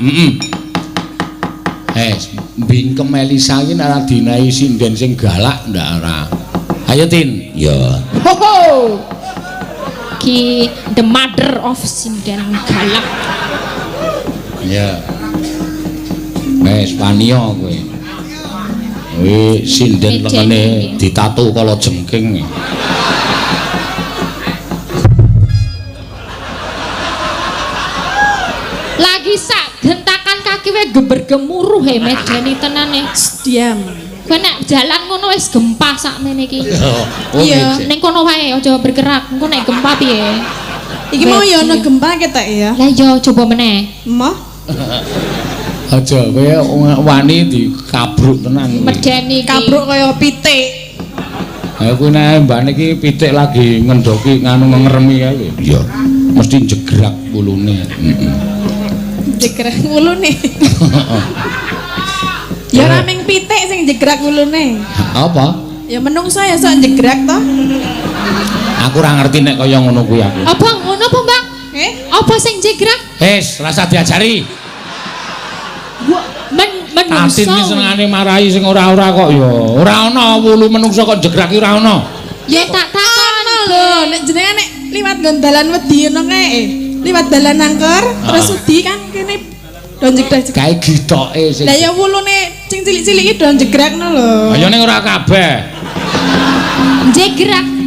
Bingkem Elisa iki ora dinahi sinden sing galak ndak ora. Ayo Tin. Ya. Ho ho. Ki the mother of sinden galak. Ya. Wes panio kowe. Kowe sinden lengene ditato kala jengking. Lagi sak gentakan kaki we gemuruh medeni tenane. Diam. Kowe nek jalan ngono wis gempa sakmene iki. Iya. Ning kono wae aja bergerak. Engko nek gempa piye? Iki mau ya ana gempa ketok ya. Lah iya coba meneh. Emoh. Aja kowe wani dikabruk tenan. Medeni iki. Kabruk kaya pitik. Ha kuwi nek mbane iki pitik lagi ngendoki nganu ngeremi kae. Iya. Mesti jegrak wulune. Jegrak wulune. Ya ora ming pitik sing jegrak wulune. Apa? Ya menungso ya sok jegrak to. Aku ora ngerti nek kaya ngono kuwi aku. Apa ngono apa, Mbak? Apa sing jegrak? Rasa diajari. Menungso. Tatin iki senengane marahi sing ora-ora kok ya. Ora ana wulu menungso kok jegrak iki ora ana. Ya tak takon lho, nek jenengan nek liwat dalan wedi ngono kae. Liwat dalan angker terus wedi kan kene do jegrak. Kae gitoke sing. Lah ya wulune sing cilik-cilik iki do jegrakno lho. Ayo ning ora kabeh.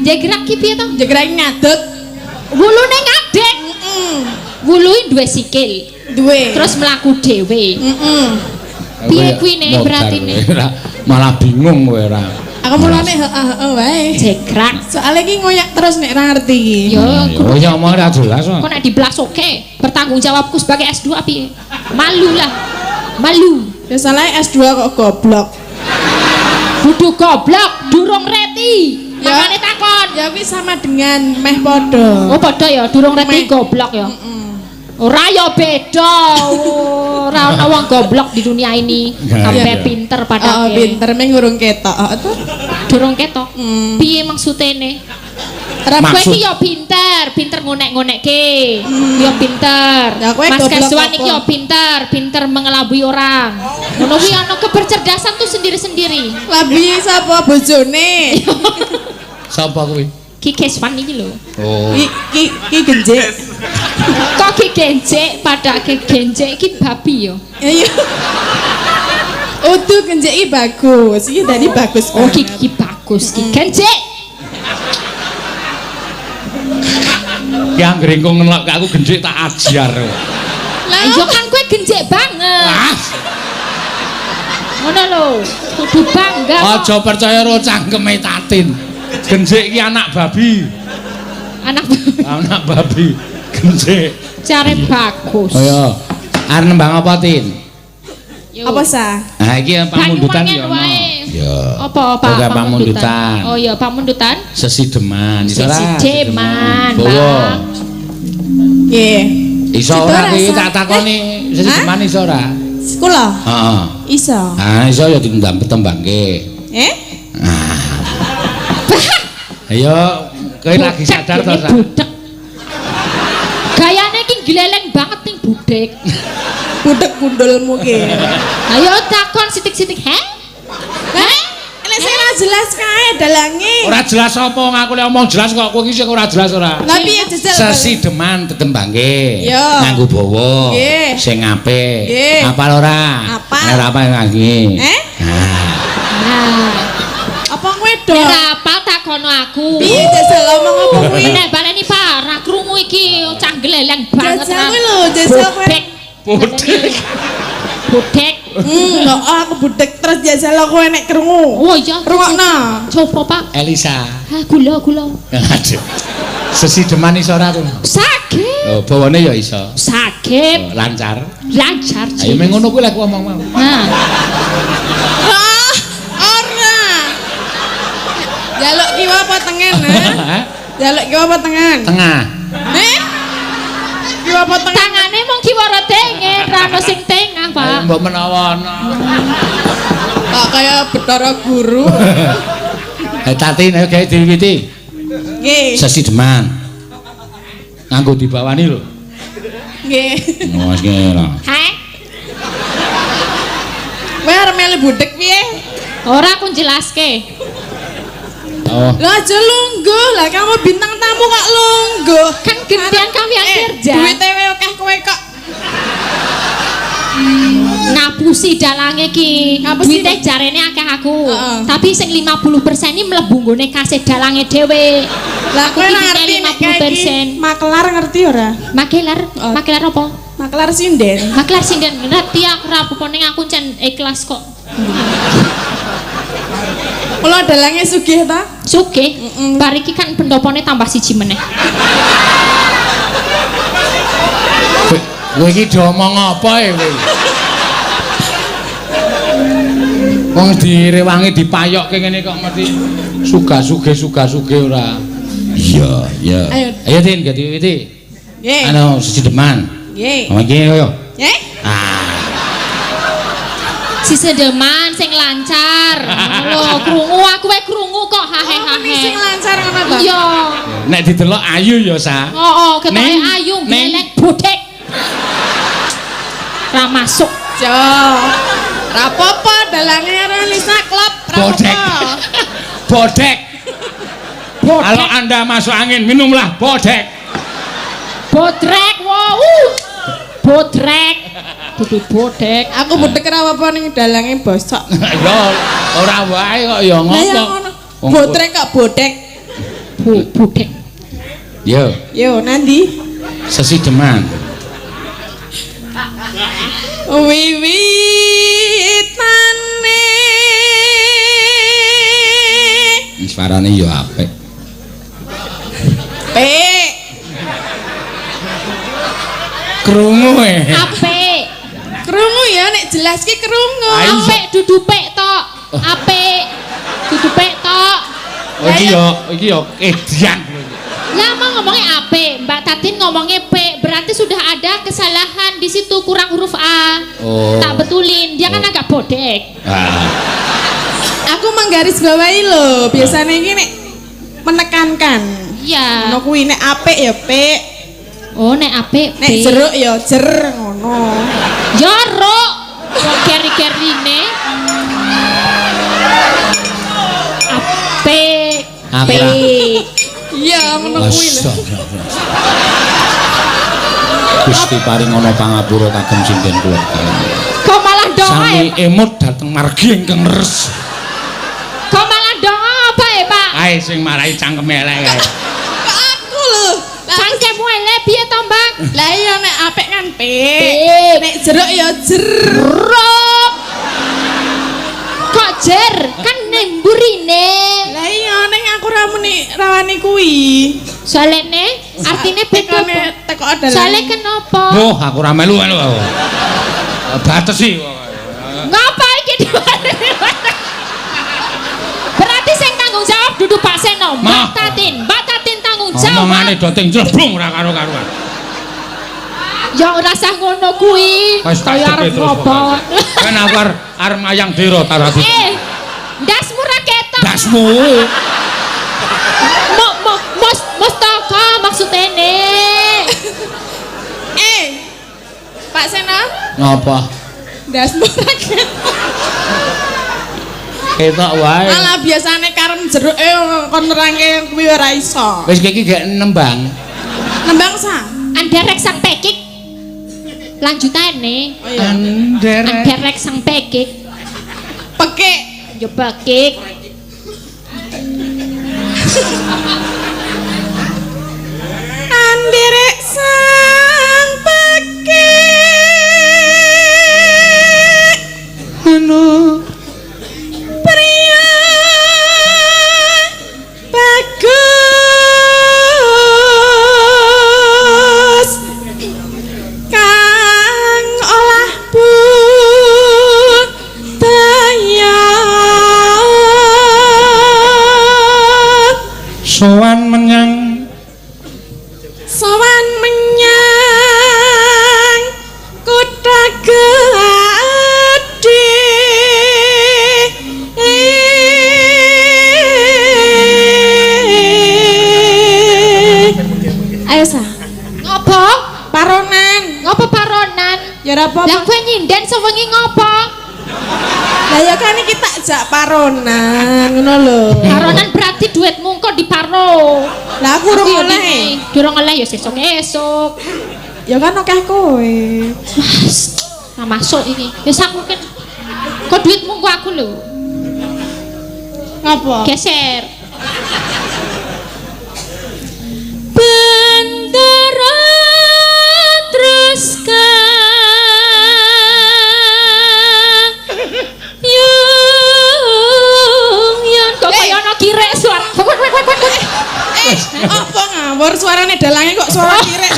Jegrak ki piye to? Jegrak ngadeg. Wulune ngadeg. Wuluhe duwe sikil. Duwe. Terus mlaku dhewe. Piye kuwi nek beratine? Malah bingung kowe ora. Aku mulane heeh wae. Jegrak. Soale iki ngoyak terus nek ora ngerti iki. Ya, Oh ya omong ora jelas kok. kok nek diblasoke bertanggung jawabku sebagai S2 piye? Malu lah. Malu. Ya salah S2 kok goblok. Kudu goblok, durung reti. Ya. Makane takon. Ya kuwi sama dengan meh padha. Oh padha ya, durung reti Meh. goblok ya. Ora ya beda. Ora ana wong goblok di dunia ini. Sampai Iya. pinter Oh, padake. pinter meh ngurung ketok. Tuh. Durung ketok. Piye maksudene? Kowe Maksud- iki ya pinter ngonek-ngonekke. Ya pinter. Ya, kowe Mas goblok Keswan iki apa? ya pinter mengelabui orang. Ngono kuwi ana kebercerdasan tuh sendiri-sendiri. Labi sapa bojone? Sapa kuwi? Ki Keswan iki lho. Oh. Ki genjek. Kok ki genjek padake genjek iki babi ya. Iya. Udu genjek iki bagus. Iki tadi bagus. Oh banget. ki bagus ki genjek. Ki anggere engko ngelok aku gendhik tak ajar. Lah Iya kan kowe genjek banget. Ah, Ngono lho. Kudu bangga kok. aja percaya karo cangkeme Tatin. Gendhik iki anak babi. Anak babi. Gendhik. Care bagus. Ayo. Arep nembang apa, Tin? Yo. apa sah? Nah, iki pamundutan Banyuwangen ya ono. wae. Ya. Apa Oke, pamundutan. Oh iya pamundutan. Sesideman, iso ora? Sesideman, Bawa. Nggih. Iso Situ ora iki rasa. tak takoni sesideman iso ora? Kula Heeh. iso. Ah, iso ya ditembangke. Ayo, kowe lagi sadar to, Sa? Budek. Gayane iki gleleng banget ning budek. Budek gundulmu ki. Ayo takon sitik-sitik, he? Lek sing ora jelas kae dalange. Ora jelas apa aku lek omong jelas kok kowe iki sing ora jelas ora. Lah piye jejel? Sesideman tetembangke. Yo. Nganggo bawa. Nggih. Sing apik. Nggih. Apal ora? Apal. Ora apa lagi. Nah. Nah, Apa kowe do? ora apa takono aku. Piye jejel omong apa kuwi? Nek baleni parah krungu iki cah gleleng banget. Jajal Ra. kuwi lho, jajal kowe. Budek. Budek. Budek. Kok aku budek terus jajal kowe nek krungu. Oh iya. Rungokno. Coba Pak. Elisa. Ah, gula. Aduh. Sesideman iso ora tuh? Saged. Oh, bawane ya iso. Saged. Oh, lancar. Lancar. Ayo meng ngono kuwi lek aku ngomong mau. Nah, Ah, ora. Jaluk kiwa apa tengen, ha? Hah? Jaluk kiwa apa tangan? Tengah. Kiwa apa tangan? Tangane mung kiwara tengen, ra ono sing tengah, Pak. Mbok menawa ana. Tak kayak Bathara Guru. Tati nek gawe diwiwiti. Nggih. Sesi Deman. Nganggo dibawani lho. Nggih. Wes ngene lho. Heh. Kowe arep melu budek piye? Ora aku jelaske. Oh. Lah aja lungguh, lah kamu bintang tamu kok lungguh. Kan gantian kami yang kerja. Duit akeh kowe kok. Ngapusi dalange ki. Ngapusi. Duite jarene akeh aku. Heeh. Tapi sing 50% ini mlebu nggone kasih dalange dhewe. Lah kowe ngerti nek kayak 50%. maklar ngerti ora? Makelar, Oh. makelar apa? Maklar sinden. Makelar sinden ngerti aku ra apa ning aku cen ikhlas kok. Kula dalange sugih ta? Sugih. Bar iki kan pendopone tambah siji meneh. Kowe iki diomong apa e kowe? Wong direwangi dipayokke ngene kok mesti suga-suge ora. Iya, iya. Ayo Din, ganti wiwiti. Nggih. Anu siji Deman. Nggih. Oh iki yo. Nggih. Si sedeman sing lancar. Lho, krungu aku wae krungu kok hahe Ini sing hahe. lancar ngono ta? Iya. Nek didelok ayu ya sa. Oh, ketoke Neng, ayu neng. gelek bodhek. Ra masuk. Jo. Ra apa-apa dalange karo Lisa klub ra Bodek. apa-apa. Bodek. Kalau Anda masuk angin, minumlah bodek. Bodrek, wow. Bodrek. Dudu bodek. Aku budek ra apa-apa ning dalange bosok. Ya ora wae kok ya Lah ya ngopo. ngono. Bodrek kok bodek. Bodek. Yo, Yo nanti sesi Deman. wiwitane Suarane yo apik. pek Krungu e. Apik. krungu ya nek jelas ki krungu. Ayo. Apik dudu pek tok. Apik. Dudu pek tok. Oh iki yo edian. Lah mau ngomongnya apik, Mbak Tatin ngomongnya P, berarti sudah ada kesalahan di situ kurang huruf A. Oh. Tak betulin, dia kan agak bodek. Ah. Aku menggarisbawahi lho, biasanya iki nek menekankan. Iya. Ngono kuwi nek apik ya pek, Oh, nek apik nek P. jeruk ya jer ngono. Jorok. Wong keri-kerine. Apik. P. Iya, ngono kuwi lho. Gusti paring ana pangapura kagem sinden kula kalih. Kok malah dong Sami ae. emut dhateng margi ingkang res. Kok malah dong apa ya, Pak? Ae sing marai cangkeme elek kae. Kok aku lho. Cangkemmu elek piye to, Mbak? Lah iya nek apik kan pek. Pek. Nek jeruk ya jer. Rok. Kok jer? Kan nemburine. Lah iya nek aku rawani kuwi. Soalnya artinya beda apa? Teko adalah. Soalnya kenapa? Oh, aku ora melu-melu aku. Batesi. Ngapa iki dibalik? Berarti sing tanggung jawab dudu Pak Seno, Mbak Mah. Tatin. Mbak Tatin tanggung jawab. Omongane doting jleblung ora karo-karuan. Ya ora usah ngono kuwi. Wis tak Kaya arep cepet terus. ngopo. Kan aku arep mayang dera tarati. Ndasmu ra ketok. Dasmu. Mustaka maksudnya nih. Pak Sena, Ngapa? ndasmu ra ketok. Ketok wae. Malah biasane karem jeruke kon nerangke kuwi ora iso. Wis iki gek nembang. Nembang sa. Anderek sang pekik. Lanjutane. Oh iya. Anderek sang pekik. Pekik. Yo pekik. Anderek sang pekik. Anu Pria bagus kang olah budaya sowan menyang apa? Lah kowe nyinden sewengi ngopo? Lah ya kan iki tak jak paronan ngono lho. Paronan berarti duitmu engko diparo. Lah aku urung oleh. Durung oleh ya sesuk-esuk. Ya kan akeh kowe. Nah masuk ini. Wis aku kan. Kok duitmu engko aku lho. Ngapa? Geser. Bendera teruskan yung kok kaya ana kirek suara. Apa ngawur suarane dalange kok suara kirek.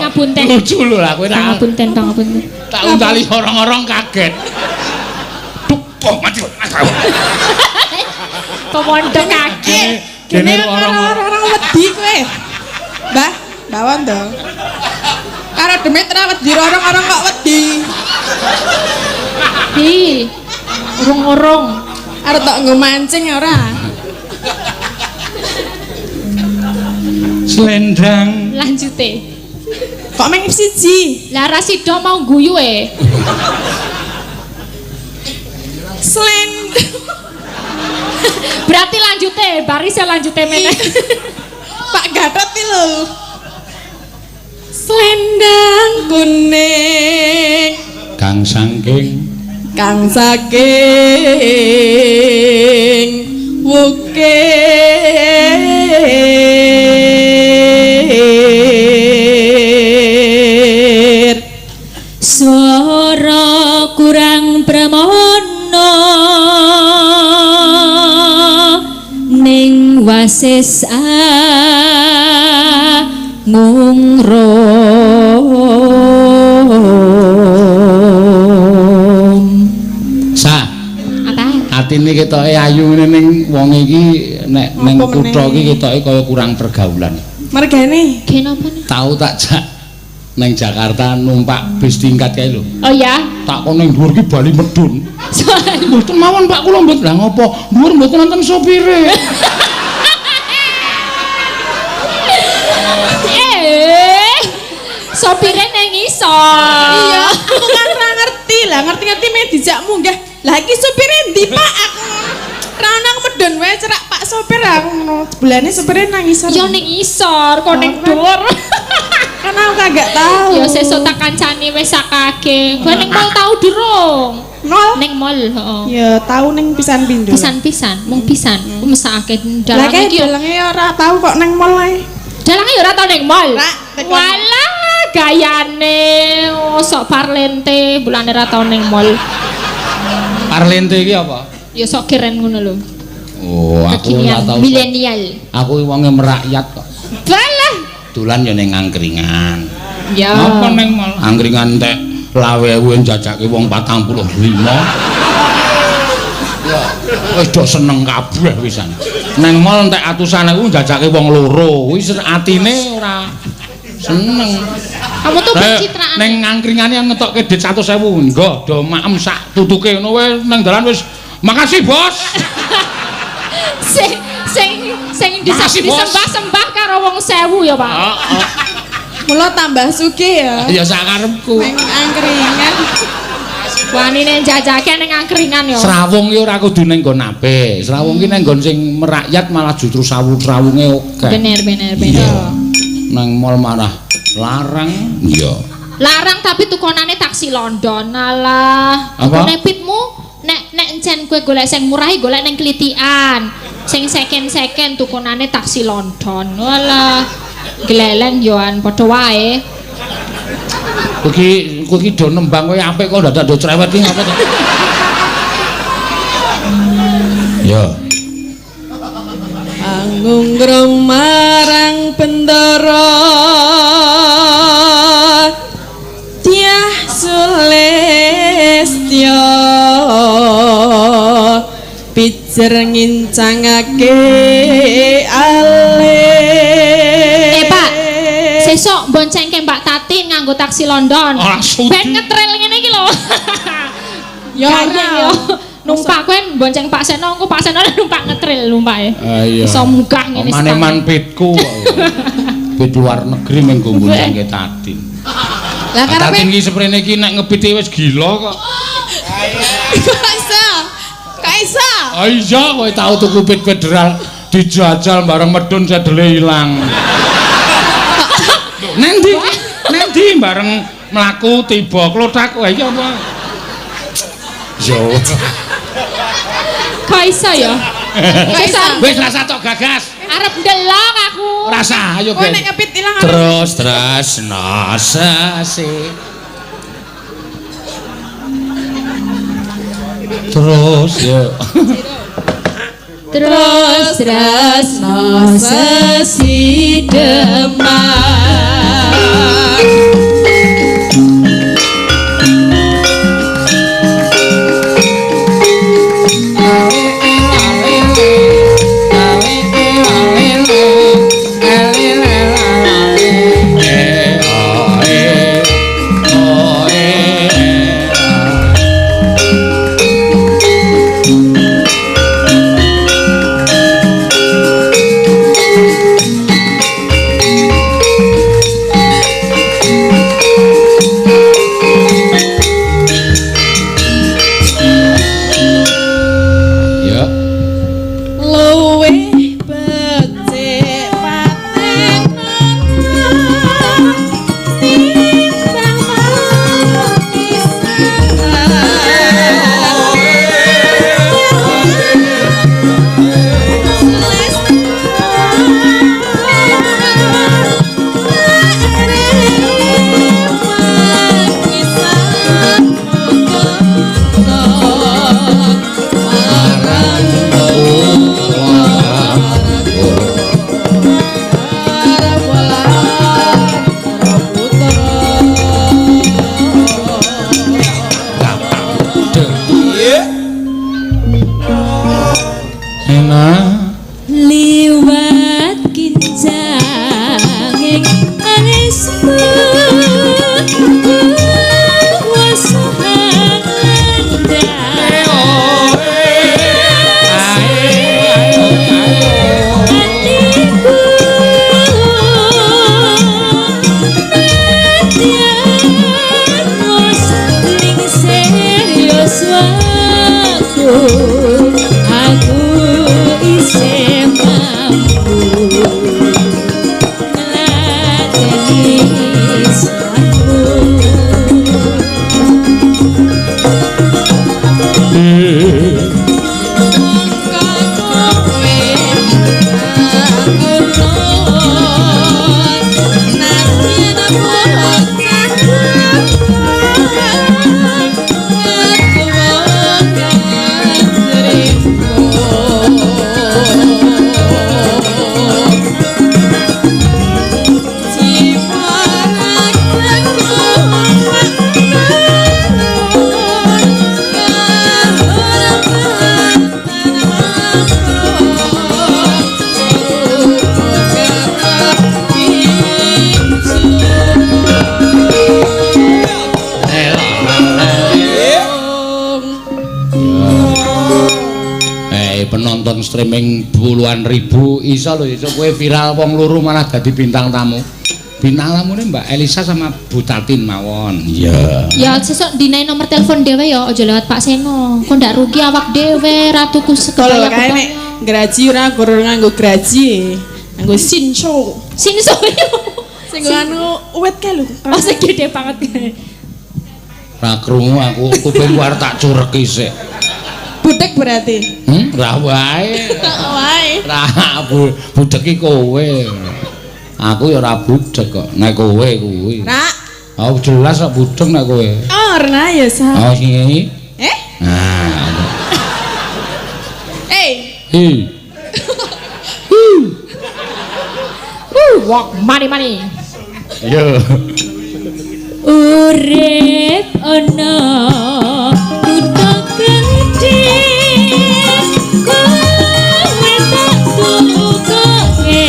Ngapunten. Lucu lho lah kowe tak Ngapunten, ngapunten. tak undali orang-orang kaget. Duh, mati. Komando kaget. Dene orang wedi kowe. Mbah, bawon to. Karo demit ra wedi orang-orang kok wedi. Hi. Urung-urung. Arep tok nggo mancing ora? Selendang. Lanjute. Kok meng siji? Lah Rasido mau guyu Selendang. Berarti lanjute, barisnya lanjute meneh. Pak Gatot iki lho. Selendang kuning Kang saking wukir Suara kurang pramono ning wasis ngungrom. Sa Apa? atine ketoke ayu ngene ning wong iki nek ning Apa meneh? kutha iki ketoke kaya kurang pergaulan. Mergane Kenapa nih? Tahu tak jak ning Jakarta numpak bis tingkat kae lho. Oh ya? Tak kon ning dhuwur ki bali medun. Mboten mawon Pak kula mboten. Lah ngopo? Dhuwur mboten wonten sopire. Sopire nang isor. iya aku kan ora ngerti lah ngerti-ngerti me dijak munggah lah iki supire ndi Pak aku ra ono medun wae cerak Pak sopir aku ngono sebelane supire nang isor Yo ning isor, kok ning dhuwur. kan aku kagak tahu Yo sesuk tak kancani wis sakake. Kowe ning mall tau durung? nol Ning mall, heeh. ya tahu ning pisan pindho Pisan-pisan, mung pisan. Mesake lah dalang kae iki yo. dalange ora tahu kok nang mall ae Dalange yo ora tau ning mall. Ra, tekon. Walah gayane sok parlente bulane ora tau ning mall. Parlente iki apa? Ya sok keren ngono lho. Oh, aku ora Kekinian, tau. milenial. Aku wonge merakyat kok. Balah. Dolan yo ning angkringan. Ya. Apa ning mall? Angkringan tek lawe ewu njajake wong 45. Ya, wis do seneng kabeh wisan. Ning mall entek atusan ewu njajake wong loro. Wis atine ora seneng. Kamu tuh pencitraan. Ning angkringane ngetokke dit 100.000. Nggo, do maem sak tutuke ngono wae nang dalan wis. Makasih, Bos. sing Makasih, Bos. disembah-sembah karo wong 1000 ya, Pak. Heeh. mula tambah sugih ya Ya sakarepku. nang angkringan Wanine jajake ning angkringan ya. Srawung ki ora kudu ning nggon apik. Srawung ki ning nggon sing merakyat malah justru srawunge oke. Bener. Nang mall malah larang. Iya. Larang tapi tukonane taksi London alah. Apa? Tukone pitmu nek encen kowe golek sing murah golek ning Klitian. Sing second tukonane taksi London. Walah. Gleleng yoan padha wae. Kowe iki do nembang kowe apik kok dadak do cerewet iki ngapa to? Yo. Anggung marang bendara Tiah Sulistya pijer ngincangake alih Pak, sesuk boncengke Mbak Tati nganggo taksi London. Ora sudi. Ben ngetril ngene iki lho. Ya Gayeng ora. yo. Numpak kowe bonceng Pak Seno, engko Pak Seno numpak ngetril numpake. Iya. Iso munggah ngene Maneman pitku. Pit luar negeri menggo boncengke Tati. Lah karepe iki sprene iki nek ngebiti wis gila kok. Kaisa. Kaisa. Oh iya kowe tau tuku pit federal dijajal bareng medun sedele ilang. Nendi bareng mlaku tiba klothak wae iki apa? Yo. Kaisa ya. Kaisa. Wis rasa tok gagas. Arep ndelok aku. Rasa ayo Kowe Ben. nek ngepit ilang Terus nase. Terus ya. Terus no sesi demak. Penonton streaming puluhan ribu iso lho iso kowe viral wong loro malah dadi bintang tamu. Bintang tamune Mbak Elisa sama Bu Tatin mawon. Iya. Ya sesuk dinae nomor telepon dhewe ya aja lewat Pak Seno. Kok ndak rugi awak dhewe ratuku Kalau sekaya kae nek graji ora guru nganggo graji, nganggo sinso. Sinso. Sing anu uwet kae lho. Oh sing gede banget kae. Ra krungu aku kuping war tak curek isik. Budek berarti. Ra wae. Wae. Ra budek iki kowe. Aku ya ora budek kok. Nek kowe kuwi. Nak. Oh jelas kok budek nek kowe. Oh, Rena ya sa. Oh sing iki. Nah. Eh. Walk money. Yo. Urip ana kutha gedhe kowe tak tukoke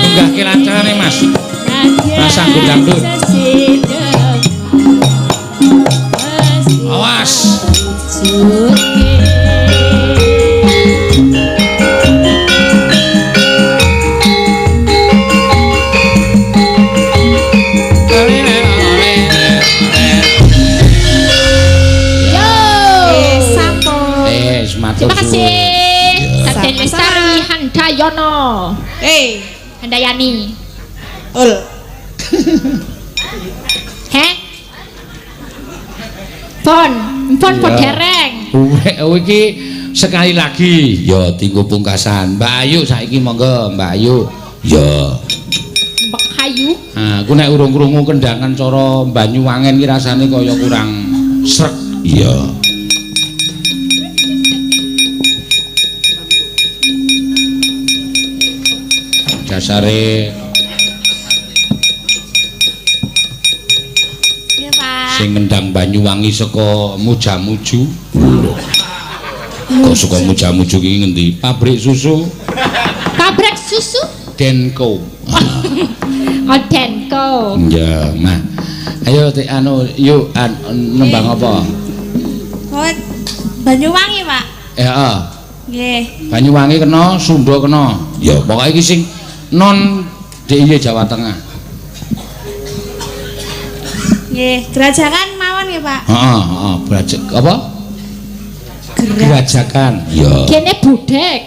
Enggak kelancarane Mas. Mas sanggup dangdut. Handayono. Handayani. Ul. Heh. Pon dereng. Iki sekali lagi ya tinggu pungkasan. Mbak Ayu saiki monggo Mbak Ayu. Ya. Mbak Ayu. Nah, aku nek urung krungu kendangan cara Banyuwangen ki rasane kaya kurang srek. Iya. Dasare sing ngendang Banyuwangi saka Mujamuju. Kok saka Mujamuju ki ngendi? Pabrik susu. Pabrik susu? Denko. Oh, Denko. Ya, nah. Ayo anu yuk nembang apa? Oh, Banyuwangi, Pak. Heeh. Nggih. Banyuwangi kena, Sunda kena. Ya, pokoke iki sing non DIY Jawa Tengah. Nggih, Gerajakan mawon nggih, Pak. Heeh, apa? Gerajakan. Ya. Kene budek.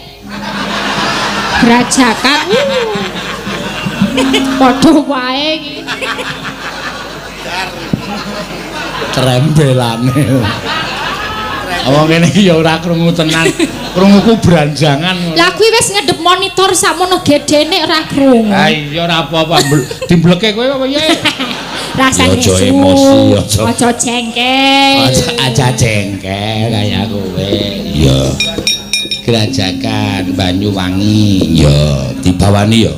Gerajakan. Padha wae iki. Trembelane. Awak ngene iki ya ora krungu tenan. Krunguku branjangan. Lah kuwi wis ngedep monitor sakmono gedene ora krungu. Ha iya ora apa-apa. Dimbleke kowe apa ya? Rasane aja emosi, aja jengkel. Aja jengkel kaya kowe. Iya. Gerajakan Banyuwangi. Ya, dibawani ya.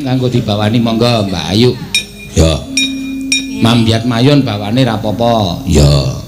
Kanggo dibawani monggo Mbak Ayu. Ya. Mambiat mayon bawane ra apa-apa. Ya.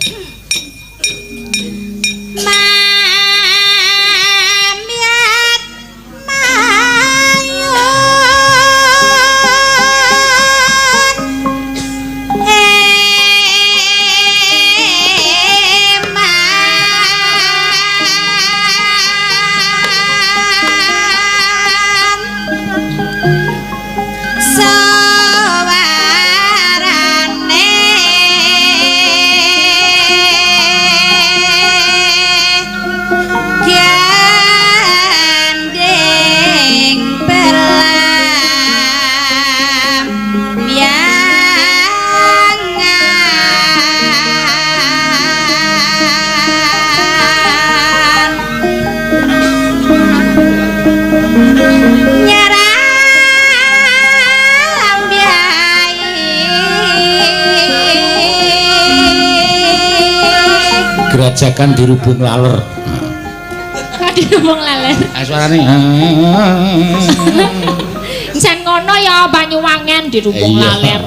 Gerajakan dirubung laler. Dirubung laler. Suarane. Jan ngono ya Banyuwangen dirubung laler.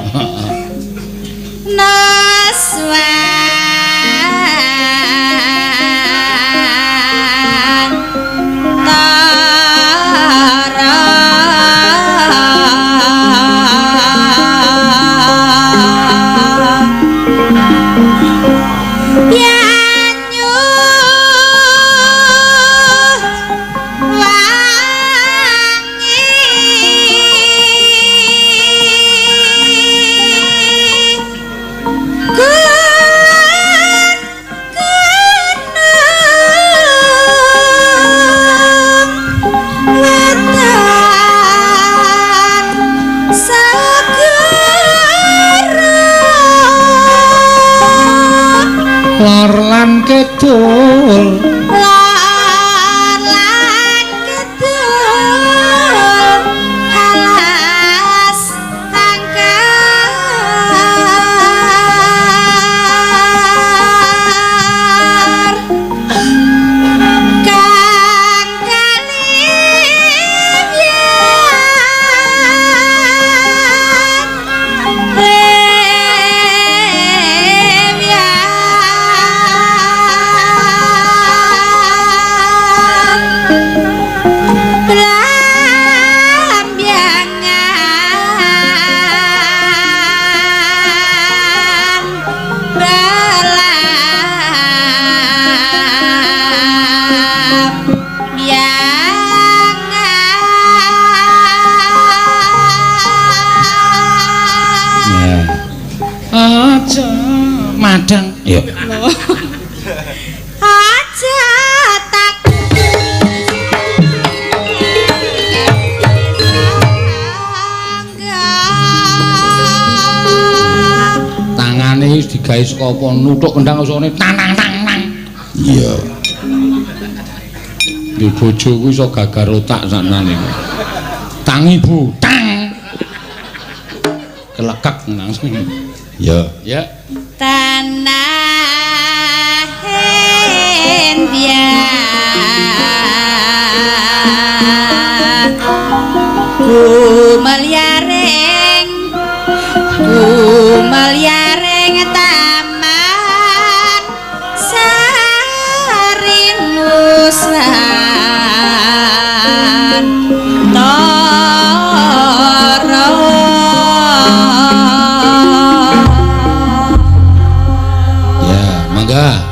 Lor lan kidul. Lor lan kidul. Alas tangkar. Kang Madang. Yuk. Aja tak digawe saka apa nuthuk kendang usone tanang nang. Iya. Di bojo kuwi iso gagar otak saknane. Tangi Bu, tang. Kelekek nang. Ya, ya. Tanah India Kumeliaring taman Sarinusan Toro Ya, mangga.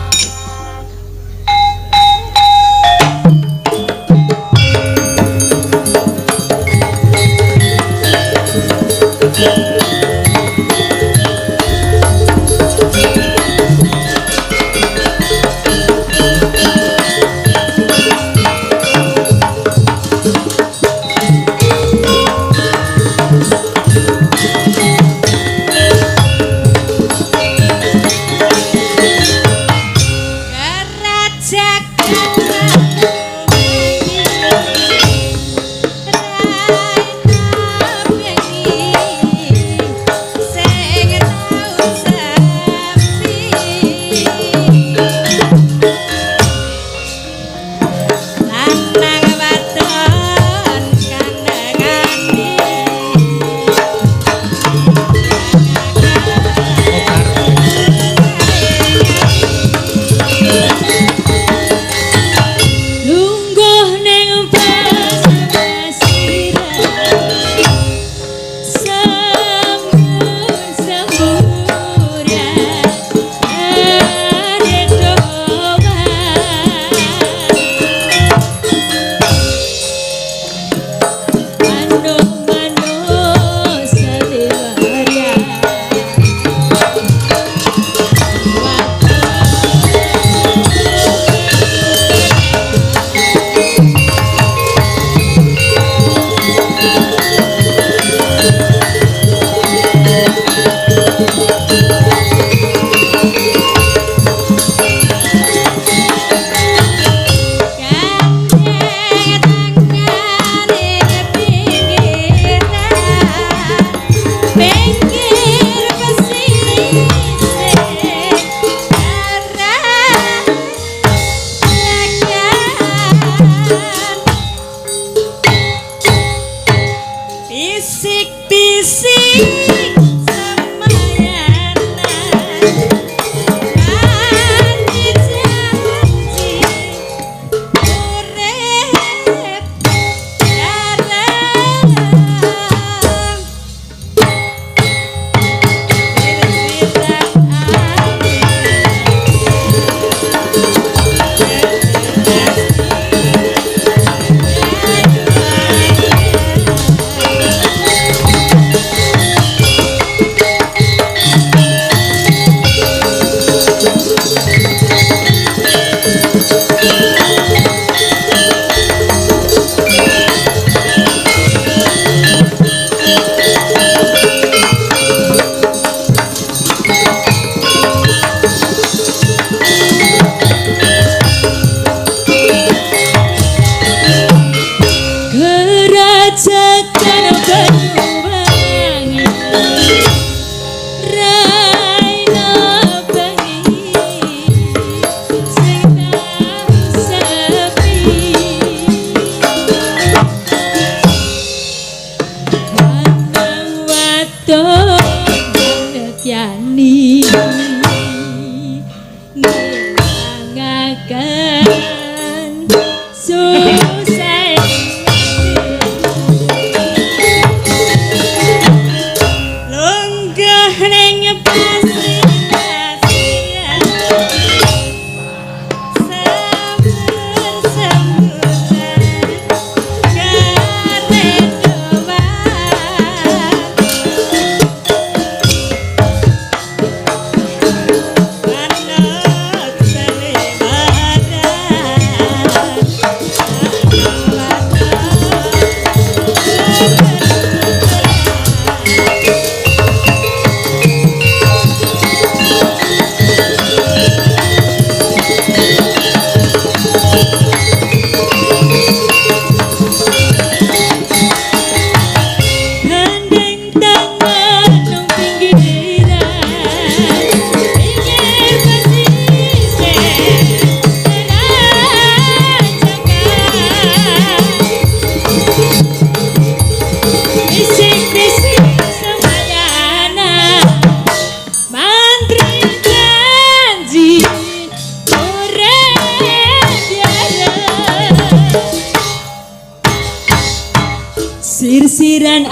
Sirsiran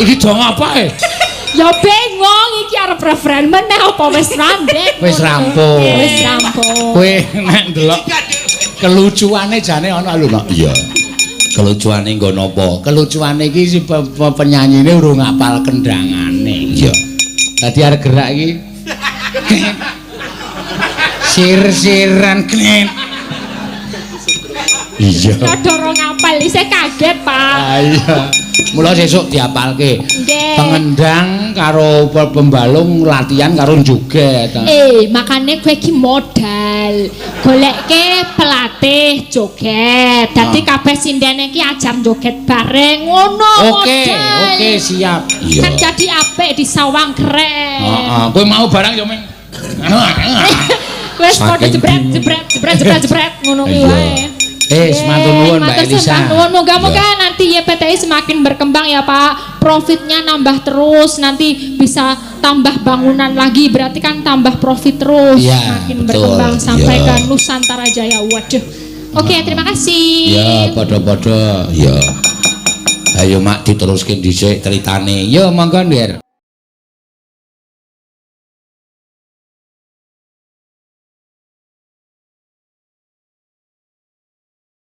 Iki dong apa Ya bingung iki arep referen meneh apa wis randek. Wis rampung. Wis rampung. Kowe nek ndelok kelucuane jane ana lho, Mak. Iya. Kelucuane nggo napa? Kelucuane iki si penyanyine urung ngapal kendangane. Iya. Dadi arep gerak iki. Sir-siran knet. Iya. Ya dorong apal isih kaget, Pak. Iya. Mula sesuk diapalke. Nggih. Pengendang karo pembalung latihan karo joget. Makane kowe iki modal. Golekke pelatih joget. Dadi kabeh sindene iki ajar joget bareng ngono. Oke, modal. oke siap. Iya. Kan jadi apik di sawang keren. Heeh, kowe mau barang ya, Ming. Wes padha Saking jebret ngono kuwi wae. Matur nuwun Mbak Elisa. Moga-moga nanti YPTI semakin berkembang ya Pak. Profitnya nambah terus, nanti bisa tambah bangunan lagi. Berarti kan tambah profit terus. Ya, semakin betul. berkembang sampai Ya. ke Nusantara Jaya. Waduh. Oke, terima kasih. Ya, padha-padha. Ya. Ayo Mak diteruske dhisik ceritane. Ya, monggo, Ndir.